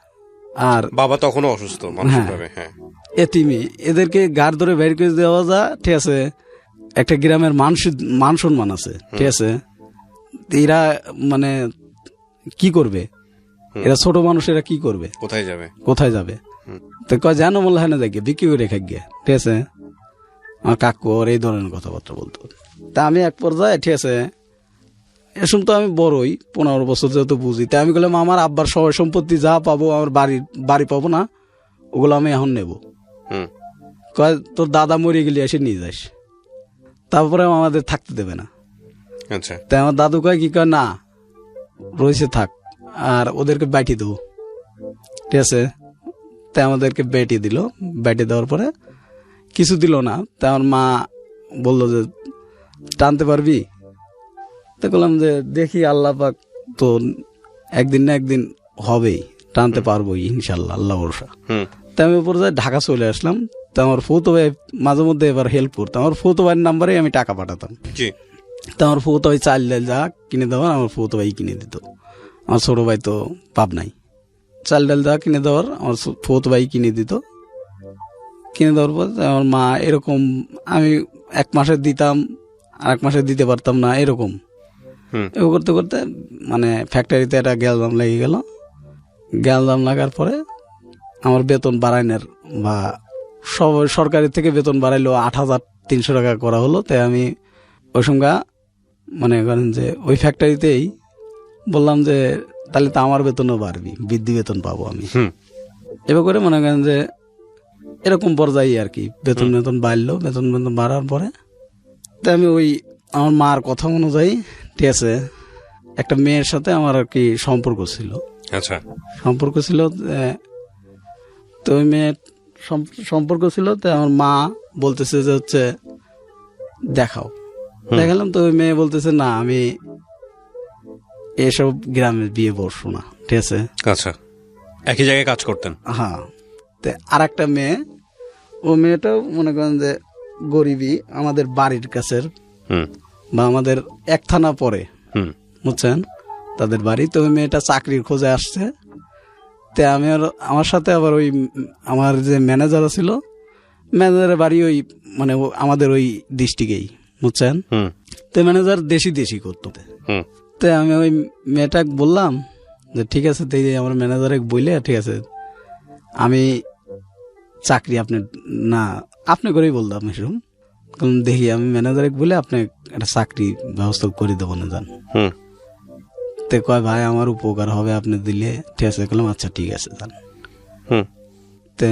আর বাবা তখনও অসুস্থ মানসিকভাবে। হ্যাঁ, এতিমি, এদেরকে ঘাড় ধরে বাইর করে দেওয়া যা, ঠিক আছে, একটা গ্রামের মান সম্মান আছে, ঠিক আছে, এরা মানে কি করবে, এরা ছোট মানুষ, এরা কি করবে, কোথায় যাবে। তো কয় জানো বললো হ্যাঁ দেখে বিক্রি করে খাই গিয়ে, ঠিক আছে। আমার কাকু ওর এই ধরনের কথাবার্তা বলতো। তা আমি এক পর্যায়ে, ঠিক আছে, এসব তো আমি বড়ই 15 বছর যেহেতু বুঝি, তাই আমি বললাম আমার আব্বার সবাই সম্পত্তি যা পাবো, আমার বাড়ি পাবো না, ওগুলো আমি এখন নেব। কয় তোর দাদা মরে গেলে এসে নিয়ে যাস, তারপরে আমাদের থাকতে দেবে না। আচ্ছা। তাই আমার দাদু কয় কি কয় না রয়েছে থাক, আর ওদেরকে ব্যাটি দেবো, ঠিক আছে। তাই আমাদেরকে ব্যাটি দিল। ব্যাটি দেওয়ার পরে কিছু দিল না। তাই আমার মা বললো যে টানতে পারবি? তো বললাম যে দেখি, আল্লাহ পাক তো একদিন না একদিন হবেই, টানতে পারবোই ইনশাল্লাহ, আল্লাহ ভরসা। তাই আমি উপরে ঢাকা চলে আসলাম। তো আমার ফুতো ভাই মাঝে মধ্যে এবার হেল্প করতাম, আমার ফুতো ভাইয়ের নাম্বারে আমি টাকা পাঠাতাম। তো আমার ফুতো ভাই চাল ডাল যা কিনে দেওয়ার আমার ফুতো ভাই কিনে দিত। আমার ছোট ভাই তো পাপ নাই, চাল ডাল যা কিনে দেওয়ার আমার ফুতো ভাই কিনে দিত। কিনে দেওয়ার পর আমার মা এরকম, আমি 1 মাসে দিতাম, আর 1 মাসে দিতে পারতাম না, এরকম করতে করতে মানে ফ্যাক্টরিতে একটা গ্যালজাম লেগে গেল। গ্যালজাম লাগার পরে আমার বেতন বাড়াইনের বা সরকারি থেকে বেতন বাড়াইলো 8,300 টাকা করা হলো। তাই আমি ওই সঙ্গে মনে করেন যে ওই ফ্যাক্টরিতেই বললাম যে তাহলে তো আমার বেতনও বাড়বি, বৃদ্ধি বেতন পাবো আমি। এবার করে মনে করেন যে এরকম পর্যায়ে আর কি বেতন বাড়লো। বেতন বাড়ার পরে তাই আমি ওই আমার মার কথা অনুযায়ী, ঠিক আছে, একটা মেয়ের সাথে আমার আর কি সম্পর্ক ছিল। আচ্ছা, সম্পর্ক ছিল। তো ওই মেয়ের সম্পর্ক ছিল। তো আমার মা বলতেছে যে হচ্ছে দেখাও। দেখালাম। তো ওই মেয়ে বলতেছে না, আমি এসব গ্রামে বিয়ে বসবো না, ঠিক আছে। আচ্ছা, একই জায়গায় কাজ করতেন? হ্যাঁ। তো আর একটা মেয়ে, ও মেয়েটাও মনে করেন যে গরিবই, আমাদের বাড়ির কাছের বা আমাদের 1 থানা পরে, বুঝছেন, তাদের বাড়ি। তো ওই মেয়েটা চাকরির খোঁজে আসছে। তো আমি আমার সাথে আবার ওই আমার যে ম্যানেজার ছিল, ম্যানেজারের বাড়ি ওই মানে আমাদের ওই ডিস্ট্রিক্টেই, বুঝছেন। তো ম্যানেজার দেশি করতো। তো আমি ওই মেয়েটা বললাম যে ঠিক আছে, তো আমার ম্যানেজারে বললে ঠিক আছে, আমি চাকরি আপনি করেই বললাম এসব। দেখি আমি ম্যানেজারে বলে আপনি একটা চাকরি ব্যবস্থা করে দেবো না যান। তো কয় ভাই আমার উপকার হবে আপনি দিলে, ঠিক আছে। বললাম আচ্ছা ঠিক আছে যান। তো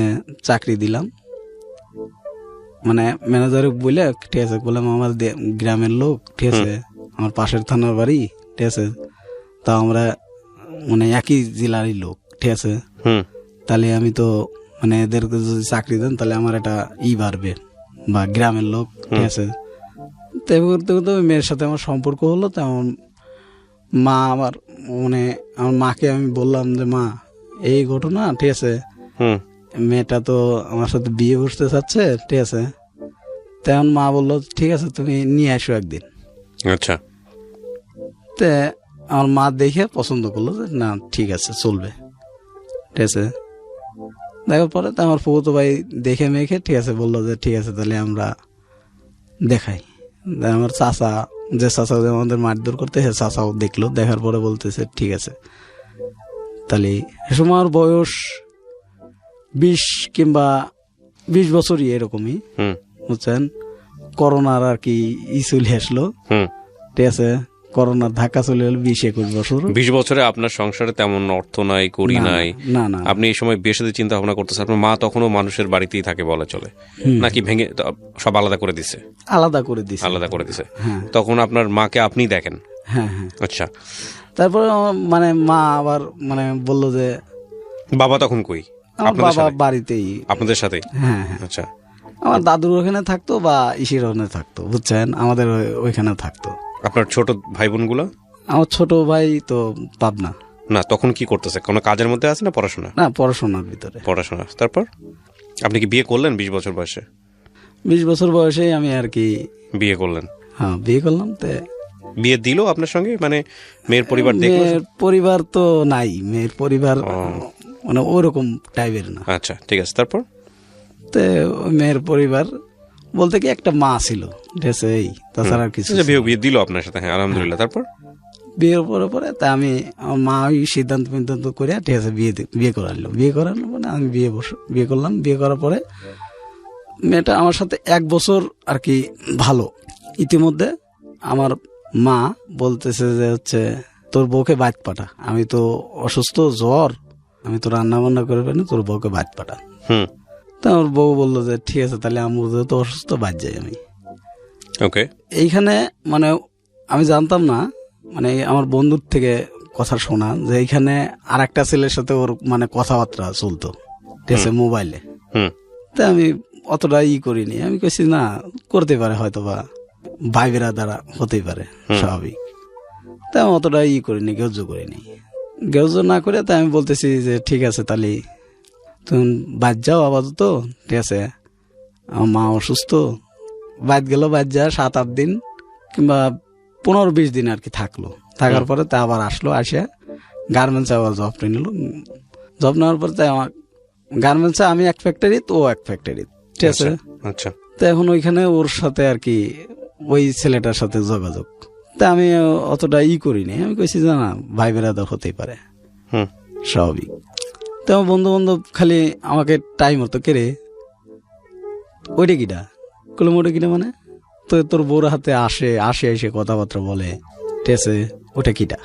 চাকরি দিলাম, মানে ম্যানেজারে বলে, ঠিক আছে। বললাম আমার গ্রামের লোক, ঠিক আছে, আমার পাশের থানার বাড়ি, ঠিক আছে, তা আমরা মানে একই জেলারই লোক, ঠিক আছে। তাহলে আমি তো মানে এদেরকে যদি চাকরি দেন তাহলে আমার একটা বাড়বে বা গ্রামের লোক, ঠিক আছে। তো করতে করতে ওই মেয়ের সাথে আমার সম্পর্ক হলো। তো আমার মা আমার মাকে আমি বললাম যে মা এই ঘটনা, ঠিক আছে, মেয়েটা তো আমার সাথে বিয়ে বসতে চাচ্ছে, ঠিক আছে। তেমন মা বললো ঠিক আছে তুমি নিয়ে আসো একদিন। আচ্ছা। তে আমার মা দেখে পছন্দ করলো যে না ঠিক আছে চলবে, ঠিক আছে। দেখার পরে তো আমার ফুফুতো ভাই দেখে মেখে ঠিক আছে বললো যে ঠিক আছে তাহলে আমরা দেখাই। আমার চাচা, যে চাচা আমাদের মারধর করতে, সে চাচাও দেখলো, দেখার পরে বলতেছে ঠিক আছে তাহলে। এ সময় আমার বয়স 20 কিংবা 20 বছরই এরকমই, বুঝছেন। করোনার আর কি চলে আসলো, ঠিক আছে। করোনার ধাক্কা চলে এলো 20-21 বছর। 20 বছরে আপনার সংসারে তেমন অর্থ নাই, করি নাই, না না, আপনি এই সময় বিয়ের সাথে চিন্তা ভাবনা করতেছেন। আপনার মা তখনও মানুষের বাড়িতেই থাকে বলা চলে, নাকি ভেঙে সব আলাদা করে দিছে? আলাদা করে দিছে, আলাদা করে দিছে। হ্যাঁ। তখন আপনার মাকে আপনি দেখেন? হ্যাঁ হ্যাঁ। আচ্ছা, তারপরে মানে মা আবার মানে বললো যে বাবা তখন কই? আমার বাবা বাড়িতেই, আপনাদের সাথে? হ্যাঁ হ্যাঁ। আচ্ছা, আমার দাদুর ওখানে থাকতো বা ইসির ওখানে থাকতো, বুঝছেন, আমাদের ওইখানে থাকতো। আপনার ছোট ভাই বোন গুলো? আমার ছোট ভাই তো পাবনা। না, তখন কি করতেছে? কোনো কাজের মধ্যে আছে না পড়াশোনা? না, পড়াশোনার ভিতরে। পড়াশোনা। তারপর আপনি কি বিয়ে করলেন 20 বছর বয়সে? 20 বছর বয়সে আমি আর কি বিয়ে করলেন? হ্যাঁ, বিয়ে করলাম। তে বিয়ে দিল আপনার সঙ্গে? মানে মেয়ের পরিবার দেখলো? মেয়ের পরিবার তো নাই, মেয়ের পরিবার মানে ওরকম টাইপের না। আচ্ছা, ঠিক আছে। তারপর তো মেয়ের পরিবার বলতে কি একটা মা ছিল, ঠিক আছে, এই তাছাড়া আর কিছু। বিয়ে দিল আপনার সাথে? হ্যাঁ, আলহামদুলিল্লাহ। তারপর বিয়ের পরে তা আমি, আমার মা ওই সিদ্ধান্ত করে ঠিক আছে বিয়ে করালো মানে আমি বিয়ে করলাম। বিয়ে করার পরে মেয়েটা আমার সাথে 1 বছর আর কি ভালো। ইতিমধ্যে আমার মা বলতেছে যে হচ্ছে তোর বউকে বাইত পাঠা, আমি তো অসুস্থ, জ্বর, আমি তো রান্না বান্না করে পারি, তোর বউকে বাইত পাঠা। তা আমার বউ বললো যে ঠিক আছে তাহলে আমার তো অসুস্থ, বাদ যাই আমি। ওকে। এইখানে মানে আমি জানতাম না, মানে আমার বন্ধুর থেকে কথা শোনা যে এইখানে আর একটা ছেলের সাথে ওর মানে কথাবার্তা চলতো, ঠিক আছে, মোবাইলে। তা আমি অতটা করিনি, আমি কইছি না করতে পারে, হয়তো বা ভাইবেরা দ্বারা হতেই পারে, স্বাভাবিক। তা আমি অতটা করিনি, গ্রাহ্য করিনি। গ্রাহ্য না করে তাই আমি বলতেছি যে ঠিক আছে তাহলে তুমি বাদ যাও আপাতত, ঠিক আছে, আমার মা অসুস্থ। বাদ গেল, বাদ যা 7-8 দিন কিংবা 15-20 দিন আর কি থাকলো। থাকার পরে তা আবার আসলো, আসে গার্মেন্টসে আবার জব নিল। জব নেওয়ার পরে তাই আমার গার্মেন্টসে আমি এক ফ্যাক্টরি, তো ও এক ফ্যাক্টরি, ঠিক আছে। আচ্ছা। তো এখন ওইখানে ওর সাথে আর কি ওই ছেলেটার সাথে যোগাযোগ, তা আমি অতটা করিনি। আমি কইছি যে না, ভাই বেরাদার হতেই পারে, স্বাভাবিক। তো আমার বন্ধু বান্ধব খালি আমাকে টাইম হতো কেরে ওইটা কিটা কলম, ওটা কিটা মানে তো তোর বউর হাতে আসে এসে কথাবার্তা বলে, ঠিক আছে, ওটা কিটা?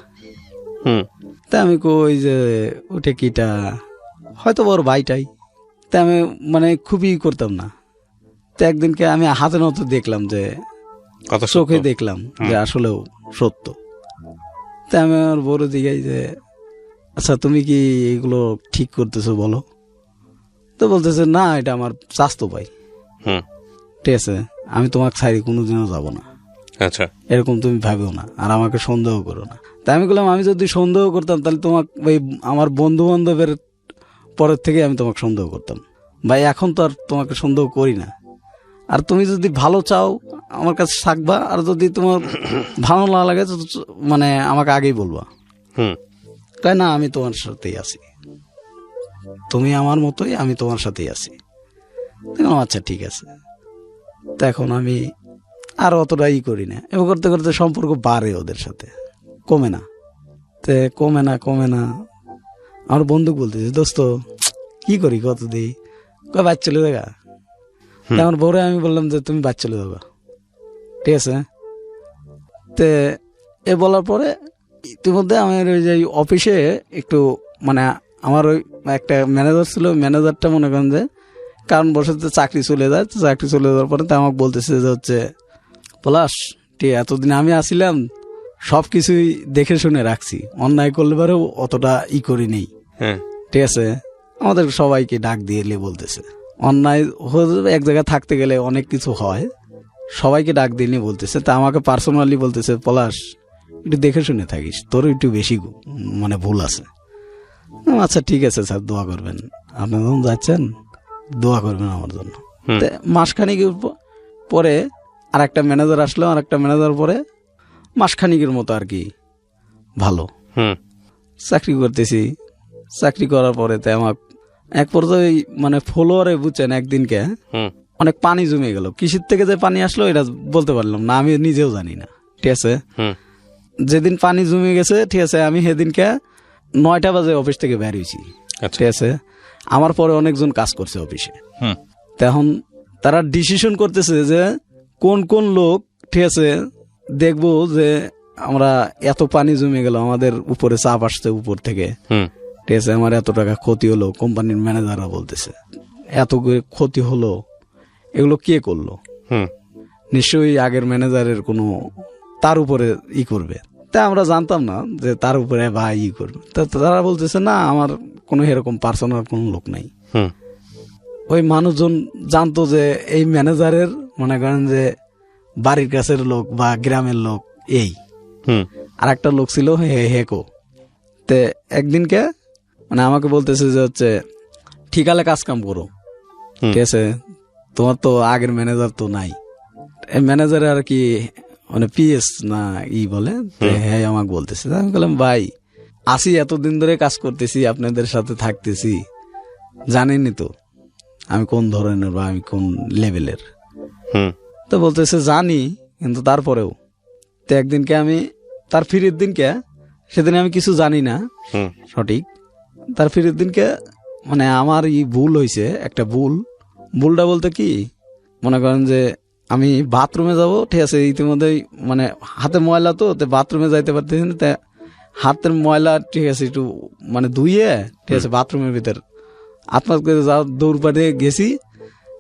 তা আমি কই যে ওটা কিটা, হয়তো ওর ভাইটাই। তা আমি মানে খুবই করতাম না। তো একদিনকে আমি হাতে নতো দেখলাম যে, চোখে দেখলাম যে আসলেও সত্য। তা আমি আমার বড় দিঘাই যে আচ্ছা তুমি কি এগুলো ঠিক করতেছো বলো? তো বলতেছে না, এটা আমার চাস্তো ভাই, ঠিক আছে, আমি তোমাকে ছাড়ি কোনোদিনও যাবো না। আচ্ছা, এরকম তুমি ভাবেও না, আর আমাকে সন্দেহ করো না। তাই আমি বললাম আমি যদি সন্দেহ করতাম তাহলে তোমাকে ওই আমার বন্ধু বান্ধবের পরের থেকে আমি তোমাকে সন্দেহ করতাম ভাই, এখন তো আর তোমাকে সন্দেহ করি না। আর তুমি যদি ভালো চাও আমার কাছে থাকবা, আর যদি তোমার ভালো না লাগে মানে আমাকে আগেই বলবা। তাই না, আমি তোমার সাথেই আছি, তুমি আমার মতোই, আমি তোমার সাথেই আছি। আচ্ছা ঠিক আছে। তো এখন আমি আর অতটা করি না, এবার করতে করতে সম্পর্ক বাড়ে ওদের সাথে, কমে না। তে কমে না। আমার বন্ধু বলতেছে দোস্ত কি করি, কত দিই, বাদ চলে দেখা। আমার বউরে আমি বললাম যে তুমি বাদ চলে যাবা, ঠিক আছে। তে এ বলার পরে ইতিমধ্যে আমার ওই যে অফিসে একটু মানে আমার ওই একটা ম্যানেজার ছিল, ম্যানেজারটা মনে করেন যে কারণ বসে চাকরি চলে যায়। চাকরি চলে যাওয়ার পরে তা আমাকে বলতেছে যে হচ্ছে পলাশ, ঠিক এতদিন আমি আসিলাম সব কিছুই দেখে শুনে রাখছি, অন্যায় করলে পারেও অতটা করি নেই, ঠিক আছে। আমাদের সবাইকে ডাক দিয়ে বলতেছে অন্যায় হয়ে যাবে, এক জায়গায় থাকতে গেলে অনেক কিছু হয়, সবাইকে ডাক দিয়ে বলতেছে। তা আমাকে পার্সোনালি বলতেছে পলাশ একটু দেখে শুনে থাকিস, তোর একটু বেশি মানে ভুল আছে। আচ্ছা ঠিক আছে স্যার, দোয়া করবেন, আপনি যখন যাচ্ছেন দোয়া করবেন আমার জন্য। মাসখানিকের পরে আর একটা ম্যানেজার আসলো, আর একটা ম্যানেজার পরে মাসখানিকের মতো আর কি ভালো, হুম চাকরি করতেছি। চাকরি করার পরে তো আমার এক পর্যায়ে মানে ফলোয়ারে বুঝছেন একদিনকে হুম অনেক পানি জমে গেল। কিসের থেকে যে পানি আসলো এটা বলতে পারলাম না, আমি নিজেও জানি না। ঠিক আছে, হুম যেদিন পানি জমে গেছে, ঠিক আছে, আমি সেদিনকে 9টা বাজে অফিস থেকে বের হয়েছি। আচ্ছা। ঠিক আছে, আমার পরে অনেকজন কাজ করছে অফিসে। হুম তখন তারা ডিসিশন করতেছে যে কোন কোন লোক, ঠিক আছে, দেখবো যে আমরা এত পানি জমে গেল, আমাদের উপরে চাপ আসছে উপর থেকে, হুম ঠিক আছে, আমার এত টাকা ক্ষতি হলো। কোম্পানির ম্যানেজাররা বলতেছে এত ক্ষতি হলো, এগুলো কে করলো? হুম নিশ্চয়ই আগের ম্যানেজারের কোনো তার উপরে করবে। তা আমরা জানতাম না যে তার উপরে বা করবে। তা তারা বলতেছে না, আমার কোনো এরকম পার্সোনাল কোনো লোক নাই। হুম ওই মানুষজন জানতো যে এই ম্যানেজারের মনে করেন যে বাড়ির কাছের লোক বা গ্রামের লোক এই। হুম আর একটা লোক ছিল হেকো। তে একদিনকে মানে আমাকে বলতেছে যে হচ্ছে ঠিকালে কাজ কাম করো, ঠিক আছে, তোমার তো আগের ম্যানেজার তো নাই। ম্যানেজার আর কি মানে পিএস না বলে, হ্যাঁ আমাকে বলতেছে। আমি বললাম ভাই আসি, এতদিন ধরে কাজ করতেছি, আপনাদের সাথে থাকতেছি, জানেনই তো আমি কোন ধরনের বা আমি কোন লেভেলের। হুম তো বলতেছে জানি, কিন্তু তারপরেও তো একদিনকে আমি তার ফিরের দিনকে, সেদিন আমি কিছু জানি না হুম সঠিক, তার ফিরের দিনকে মানে আমার ভুল হয়েছে একটা ভুলটা বলতে কি মনে করেন যে আমি বাথরুমে যাব, ঠিক আছে, ইতিমধ্যেই মানে হাতে ময়লা তো বাথরুমে যাইতে পারতেছি না। তা হাতের ময়লা, ঠিক আছে, একটু মানে ধুইয়ে, ঠিক আছে, বাথরুমের ভিতর আপনার দৌড় পাড়িয়ে গেছি।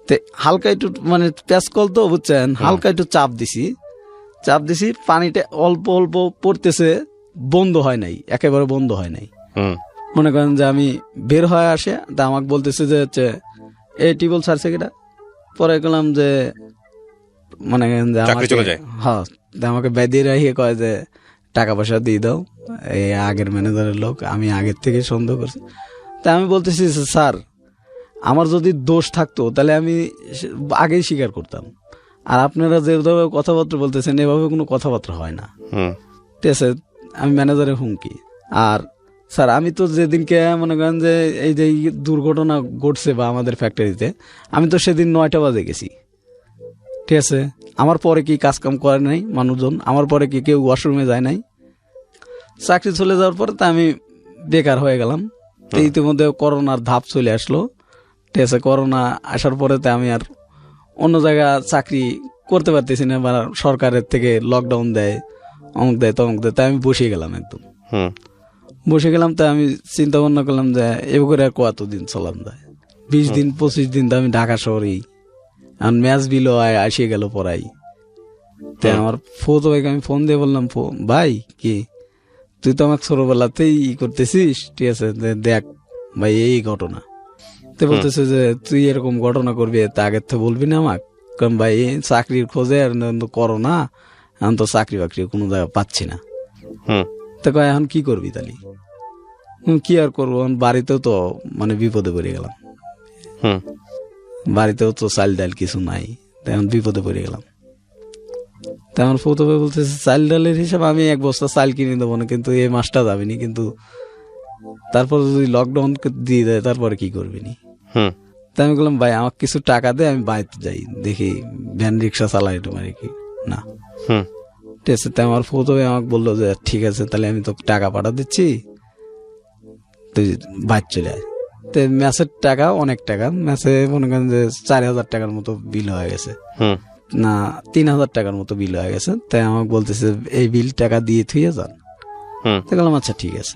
তে হালকা একটু মানে প্যাসকল তো বুঝছেন, হালকা একটু চাপ দিছি, পানিটা অল্প অল্প পড়তেছে, বন্ধ হয় নাই, একেবারে বন্ধ হয় নাই। মনে করেন যে আমি বের হয়ে আসে, তা আমাকে বলতেছে যে হচ্ছে এই টিউবওয়েল ছাড়ছে কিনা। পরে গেলাম যে মনে করেন যে আমাকে বেঁধে রাখিয়ে কয় যে টাকা পয়সা দিয়ে দাও, এই আগের ম্যানেজারের লোক, আমি আগের থেকে সন্দেহ করছি। তা আমি বলতেছি স্যার, আমার যদি দোষ থাকতো তাহলে আমি আগেই স্বীকার করতাম। আর আপনারা যেভাবে কথাবার্তা বলতেছেন এভাবে কোনো কথাবার্তা হয় না, ঠিক আছে। আমি ম্যানেজারের হুমকি। আর স্যার আমি তো যেদিনকে মনে করেন যে এই যে দুর্ঘটনা ঘটছে বা আমাদের ফ্যাক্টরিতে, আমি তো সেদিন 9টা বাজে গেছি, ঠিক আছে। আমার পরে কি কাজ কাম করে নাই মানুষজন? আমার পরে কি কেউ ওয়াশরুমে যায় নাই? চাকরি চলে যাওয়ার পরে তা আমি বেকার হয়ে গেলাম। তো ইতিমধ্যে করোনার ধাপ চলে আসলো, ঠিক আছে। করোনা আসার পরে তো আমি আর অন্য জায়গা চাকরি করতে পারতেছি না, বা সরকারের থেকে লকডাউন দেয়, অমুক দেয় তমুক দেয়। তাই আমি বসে গেলাম, একদম বসে গেলাম। তাই আমি চিন্তা ভাবনা করলাম যে এবার করে আর কতদিন চলাম যায়, 20 দিন 25 দিন তো আমি ঢাকা শহরেই, এখন ম্যাচ বিলো আসিয়ে গেল পড়াই। তাই আমার ফোতো ভাইকে আমি ফোন দিয়ে বললাম, ভাই কি তুই তো আমাকে ছোটবেলাতেই করতেছিস, ঠিক আছে, দেখ ভাই এই ঘটনা। তো বলতেছে যে তুই এরকম ঘটনা করবি, তা আগের তো বলবি না আমাকে? কারণ ভাই চাকরির খোঁজে আর করো না, এখন তো চাকরি বাকরি কোনো জায়গায় পাচ্ছি না। তো কয় এখন কি করবি তাহলে? কি আর করবো, বাড়িতেও তো মানে বিপদে পড়ে গেলাম, বাড়িতেও তো চাল ডাল কিছু নাই, এখন বিপদে পড়ে গেলাম। তেমন প্রথমে বলতেছে চাল ডালের হিসাব আমি 1 বস্তা চাল কিনে দেবো না, কিন্তু এই মাসটা যাবেনি, কিন্তু তারপর যদি লকডাউন দিয়ে দেয় তারপরে কি করবি নি? তাই আমি বললাম ভাই আমাকে কিছু টাকা দে, আমি বাড়িতে যাই, দেখি ভ্যান রিক্সা চালাই তোমার কি না, ঠিক আছে। তাই আমার প্রথমে আমাকে বললো যে ঠিক আছে তাহলে আমি তো টাকা পাঠা দিচ্ছি, তুই বাইরে চলে আয়। তো ম্যাচের টাকা অনেক টাকা, ম্যাচে মনে করেন যে 4,000 টাকার মতো বিল হয়ে গেছে, না 3,000 টাকার মতো বিল হয়ে গেছে। তাই আমাকে বলতেছে এই বিল টাকা দিয়ে থুয়ে যান। তাই বললাম আচ্ছা ঠিক আছে।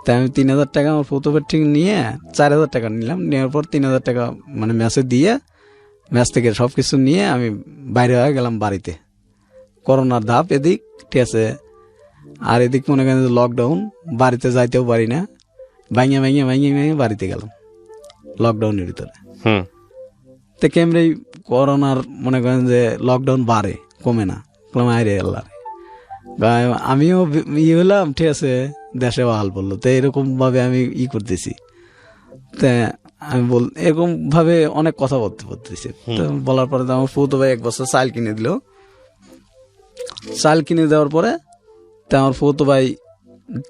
তাই আমি 3,000 টাকা আমার প্রথমের ঠিক নিয়ে 4,000 টাকা নিলাম, নেওয়ার পর 3,000 টাকা মানে ম্যাচে দিয়ে, ম্যাচ থেকে সবকিছু নিয়ে আমি বাইরে হয়ে গেলাম বাড়িতে। করোনার ধাপ এদিক, ঠিক আছে, আর এদিক মনে করেন লকডাউন, বাড়িতে যাইতেও পারি না, ভাঙিয়ে বাড়িতে গেলাম লকডাউনের ভিতরে। তো কেমনি করোনার মনে করেন যে লকডাউন বাড়ে, কমে না, আরে আল্লাহ আমিও হলাম, ঠিক আছে, দেশে হাল বললো। তো এরকম ভাবে আমি করতেছি, তা আমি এরকম ভাবে অনেক কথা বলতেছি। তো বলার পরে আমার ফুতো ভাই 1 বছর চাল কিনে দিল। চাল কিনে দেওয়ার পরে তা আমার ফুতো ভাই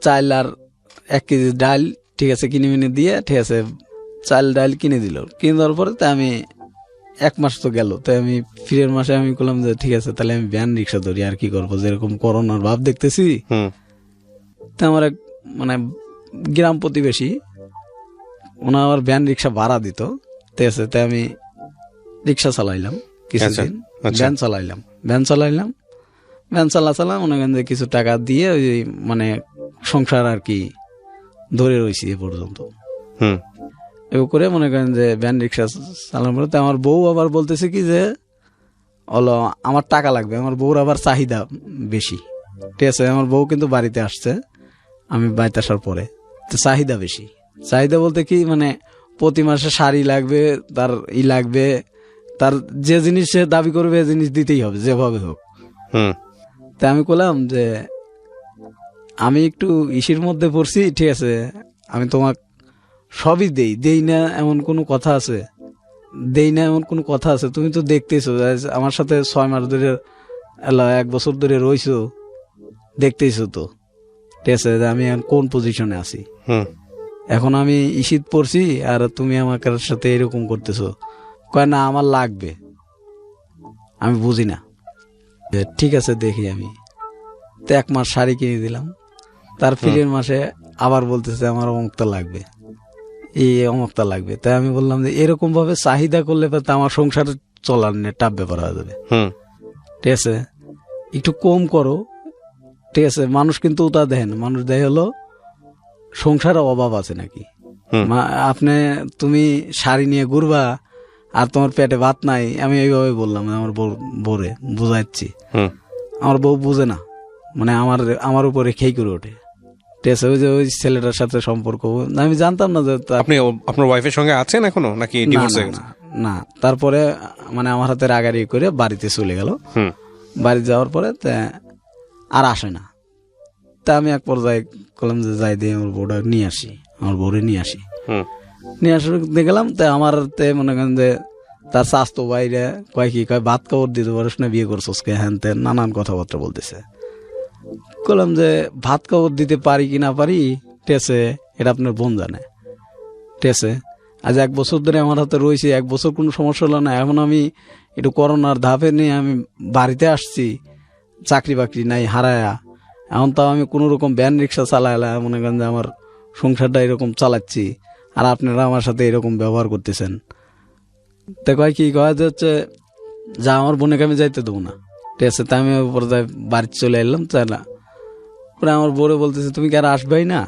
চাল আর 1 কেজি ডাল ঠিক আছে কিনে মিনে দিয়ে ঠিক আছে চাল ডাল কিনে দিল, কিনে দেওয়ার পরে তা আমি 1 মাস তো গেল, তাই আমি ফিরের মাসে আমি বললাম যে ঠিক আছে তাহলে আমি ভ্যান রিক্সা ধরি, আর কি করবো, যেরকম করোনার ভাব দেখতেছি। তা আমার এক মানে গ্রাম প্রতিবেশী ওনা আমার ভ্যান রিক্সা ভাড়া দিত, ঠিক আছে, তাই আমি রিক্সা চালাইলাম কিছুদিন, ভ্যান চালাইলাম মনে করেন যে কিছু টাকা দিয়ে ওই মানে সংসার আর কি ধরে রয়েছি এ পর্যন্ত। এবার করে মনে করেন যে ভ্যান রিক্সা চালানোর পরে তো আমার বউ আবার বলতেছে কি যে হলো আমার টাকা লাগবে, আমার বউর আবার চাহিদা বেশি, ঠিক আছে। আমার বউ কিন্তু বাড়িতে আসছে আমি বাড়িতে আসার পরে, তো চাহিদা বেশি, চাহিদা বলতে কি মানে প্রতি মাসে শাড়ি লাগবে, তার লাগবে, তার যে জিনিস সে দাবি করবে এই জিনিস দিতেই হবে যেভাবে হোক। তা আমি বললাম যে আমি একটু ইসির মধ্যে পড়ছি, ঠিক আছে, আমি তোমাকে সবই দেই না এমন কোনো কথা আছে, তুমি তো দেখতেছো আমার সাথে 6 মাস ধরে 1 বছর ধরে রইছো, দেখতেইছো তো, ঠিক আছে, আমি এখন কোন পজিশনে আছি, এখন আমি ইসিত পড়ছি আর তুমি আমার সাথে এরকম করতেছো। কয় না আমার লাগবে, আমি বুঝি না, ঠিক আছে দেখি আমি। তো 1 মাস শাড়ি কিনে দিলাম, তার ফিরের মাসে আবার বলতেছে আমার অমুকটা লাগবে, অমুকটা লাগবে। তাই আমি বললাম যে এরকম ভাবে চাহিদা করলে তো আমার সংসার চলার টাপ ব্যাপার হয়ে যাবে, ঠিক আছে, একটু কম করো, ঠিক আছে। মানুষ কিন্তু তা দেখেন, মানুষ দেখে হলো সংসারে অভাব আছে নাকি, তুমি শাড়ি নিয়ে ঘুরবা আর তোমার পেটে ভাত নাই, আমি এইভাবে বললাম আমার বউরে বুঝাচ্ছি, আমার বউ বুঝে না, মানে আমার উপরে খেই করে ওঠে, ঠিক আছে। ওই যে ওই ছেলেটার সাথে সম্পর্ক আমি জানতাম না যে আপনি আপনার ওয়াইফের সঙ্গে আছেন এখনো নাকি ডিভোর্স হয়ে গেছে? না, তারপরে মানে আমার হাতে রাগারি করে বাড়িতে চলে গেল, বাড়ি যাওয়ার পরে আর আসে না। তা আমি এক পর্যায়ে বললাম যে যাই দিয়ে আমার বউটা নিয়ে আসি, আমার বউরে নিয়ে আসি, নিয়ে আসে দেখলাম। তা আমার মনে করেন যে তার স্বাস্থ্য বাইরে কয় ভাত কাপড় দিতে পারিস না, বিয়ে করছোস কে, হ্যান তেন নানান কথাবার্তা বলতেছে। বললাম যে ভাত কাপড় দিতে পারি কি না পারি, ঠিক আছে, এটা আপনার বোন জানে, ঠিক আছে। আজ 1 বছর ধরে আমার হাতে রয়েছে, 1 বছর কোনো সমস্যা হলো না। এখন আমি একটু করোনার ধাপে নিয়ে আমি বাড়িতে আসছি, চাকরি বাকরি নাই হারায়া, এখন তাও আমি কোনো রকম ভ্যান রিক্সা চালাইলাম, মনে করেন যে আমার সংসারটা এরকম চালাচ্ছি, আর আপনারা আমার সাথে এরকম ব্যবহার করতেছেন। তো কি কয় যাচ্ছে যা আমার বোনকে আমি যাইতে দেবো না, ঠিক আছে। তাই আমি পর্যায়ে বাড়িতে চলে এলাম, তাই না। পরে আমার বউরে বলতেছে তুমি কি আর আসবেই না,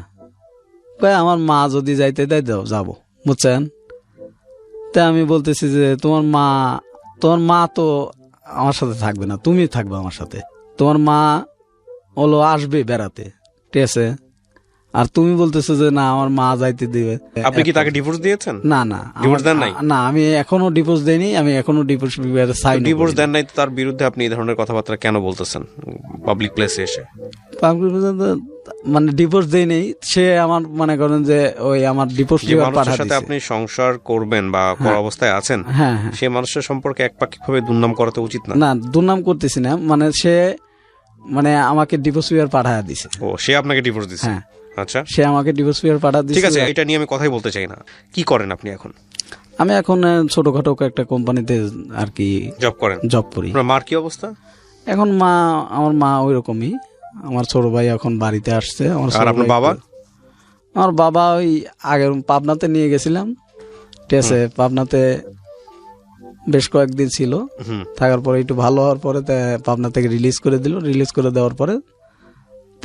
আমার মা যদি যাইতে দেয় যাবো, বুঝছেন। তাই আমি বলতেছি যে তোমার মা তো আমার সাথে থাকবে না, তুমি থাকবে আমার সাথে, তোমার মা হলো আসবে বেড়াতে, ঠিক আছে, আর তুমি বলতেছো যে না আমার মা যাইতে দিবে। আপনি কি তাকে ডিভোর্স দিয়েছেন? না, ডিভোর্স দেন নাই? না, আমি এখনো ডিভোর্স দেইনি, আমি এখনো ডিভোর্স দেন নাই। তার বিরুদ্ধে আপনি এই ধরনের কথাবার্তা কেন বলতেছেন পাবলিক প্লেসে এসে? মানে ডিভোর্স দেই নেই, সে আমার মনে করেন যে ওই আমার ডিভোর্স মানুষের সাথে আপনি সংসার করবেন বা করা অবস্থায় আছেন, সে মানুষের সম্পর্কে একপাক্ষিকভাবে দুর্নাম করা তো উচিত না। না, দুর্নাম করতেছি না, মানে সে মানে আমাকে ডিভোর্স পেপার পাঠায় দিছে। ও, সে আপনাকে ডিভোর্স দিছে? হ্যাঁ, আচ্ছা, সে আমাকে ডিভোর্স পেপার পাঠায় দিছে। ঠিক আছে, এটা নিয়ে আমি কথাই বলতে চাই না। কি করেন আপনি এখন? আমি এখন ছোটখাটো একটা কোম্পানিতে আর কি জব করি। আপনার মার কি অবস্থা এখন? আমার মা ওই রকমই, আমার ছোট ভাই এখন বাড়িতে আসছে। আর আপনার বাবা? আমার বাবা ওই আগের পাবনাতে নিয়ে গেছিলাম, ঠিক আছে, পাবনাতে বেশ কয়েকদিন ছিল, থাকার পরে একটু ভালো হওয়ার পরে পাবনা থেকে রিলিজ করে দিল, রিলিজ করে দেওয়ার পরে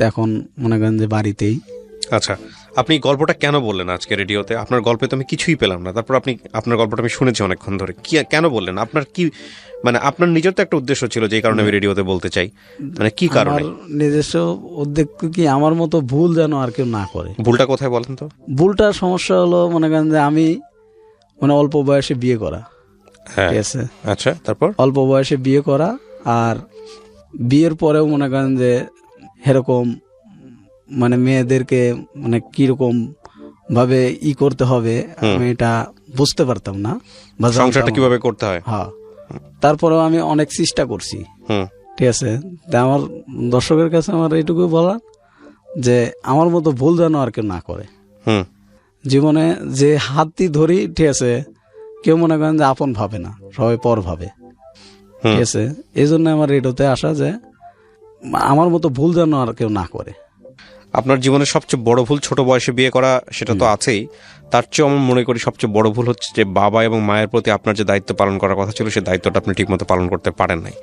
এখন মনে করেন যে বাড়িতেই। আচ্ছা, আপনি গল্পটা কেন বললেন আজকে রেডিওতে? আপনার গল্পে তো আমি কিছুই পেলাম না, তারপর আপনার গল্পটা আমি শুনেছি অনেকক্ষণ ধরে, কেন বললেন? আপনার কি মানে আপনার নিজের তো একটা উদ্দেশ্য ছিল যেই কারণে আমি রেডিওতে বলতে চাই, মানে কি কারণে? নিজস্ব উদ্যোগ কি আমার মতো ভুল যেন আর কেউ না করে। ভুলটা কোথায় বলেন তো? ভুলটার সমস্যা হলো মনে করেন যে আমি মানে অল্প বয়সে বিয়ে করা, ঠিক আছে। আচ্ছা, তারপর অল্প বয়সে বিয়ে করা, আর বিয়ের পরেও মনে করেন যে এরকম মানে মেয়েদেরকে মানে কিরকম ভাবে করতে হবে আমি এটা বুঝতে পারতাম না, সংসারটা কিভাবে করতে হয়। হ্যাঁ, তারপরেও আমি অনেক চেষ্টা করছি, ঠিক আছে। আমার দর্শকের কাছে আমার এইটুকু বলা যে আমার মতো ভুল যেন আর কেউ না করে। হুম জীবনে যে হাতটি ধরি, ঠিক আছে, কেউ মনে করেন যে আপন ভাবে না, সবাই পর ভাবে, ঠিক আছে। এই জন্য আমার রেডিওতে আসা যে আমার মতো ভুল যেন আর কেউ না করে। আপনার জীবনের সবচেয়ে বড় ভুল ছোট বয়সে বিয়ে করা, সেটা তো আছেই। তার চেয়েও আমি মনে করি সবচেয়ে বড় ভুল হচ্ছে যে বাবা এবং মায়ের প্রতি আপনার যে দায়িত্ব পালন করার কথা ছিল, সেই দায়িত্বটা আপনি ঠিকমতো পালন করতে পারেন নাই।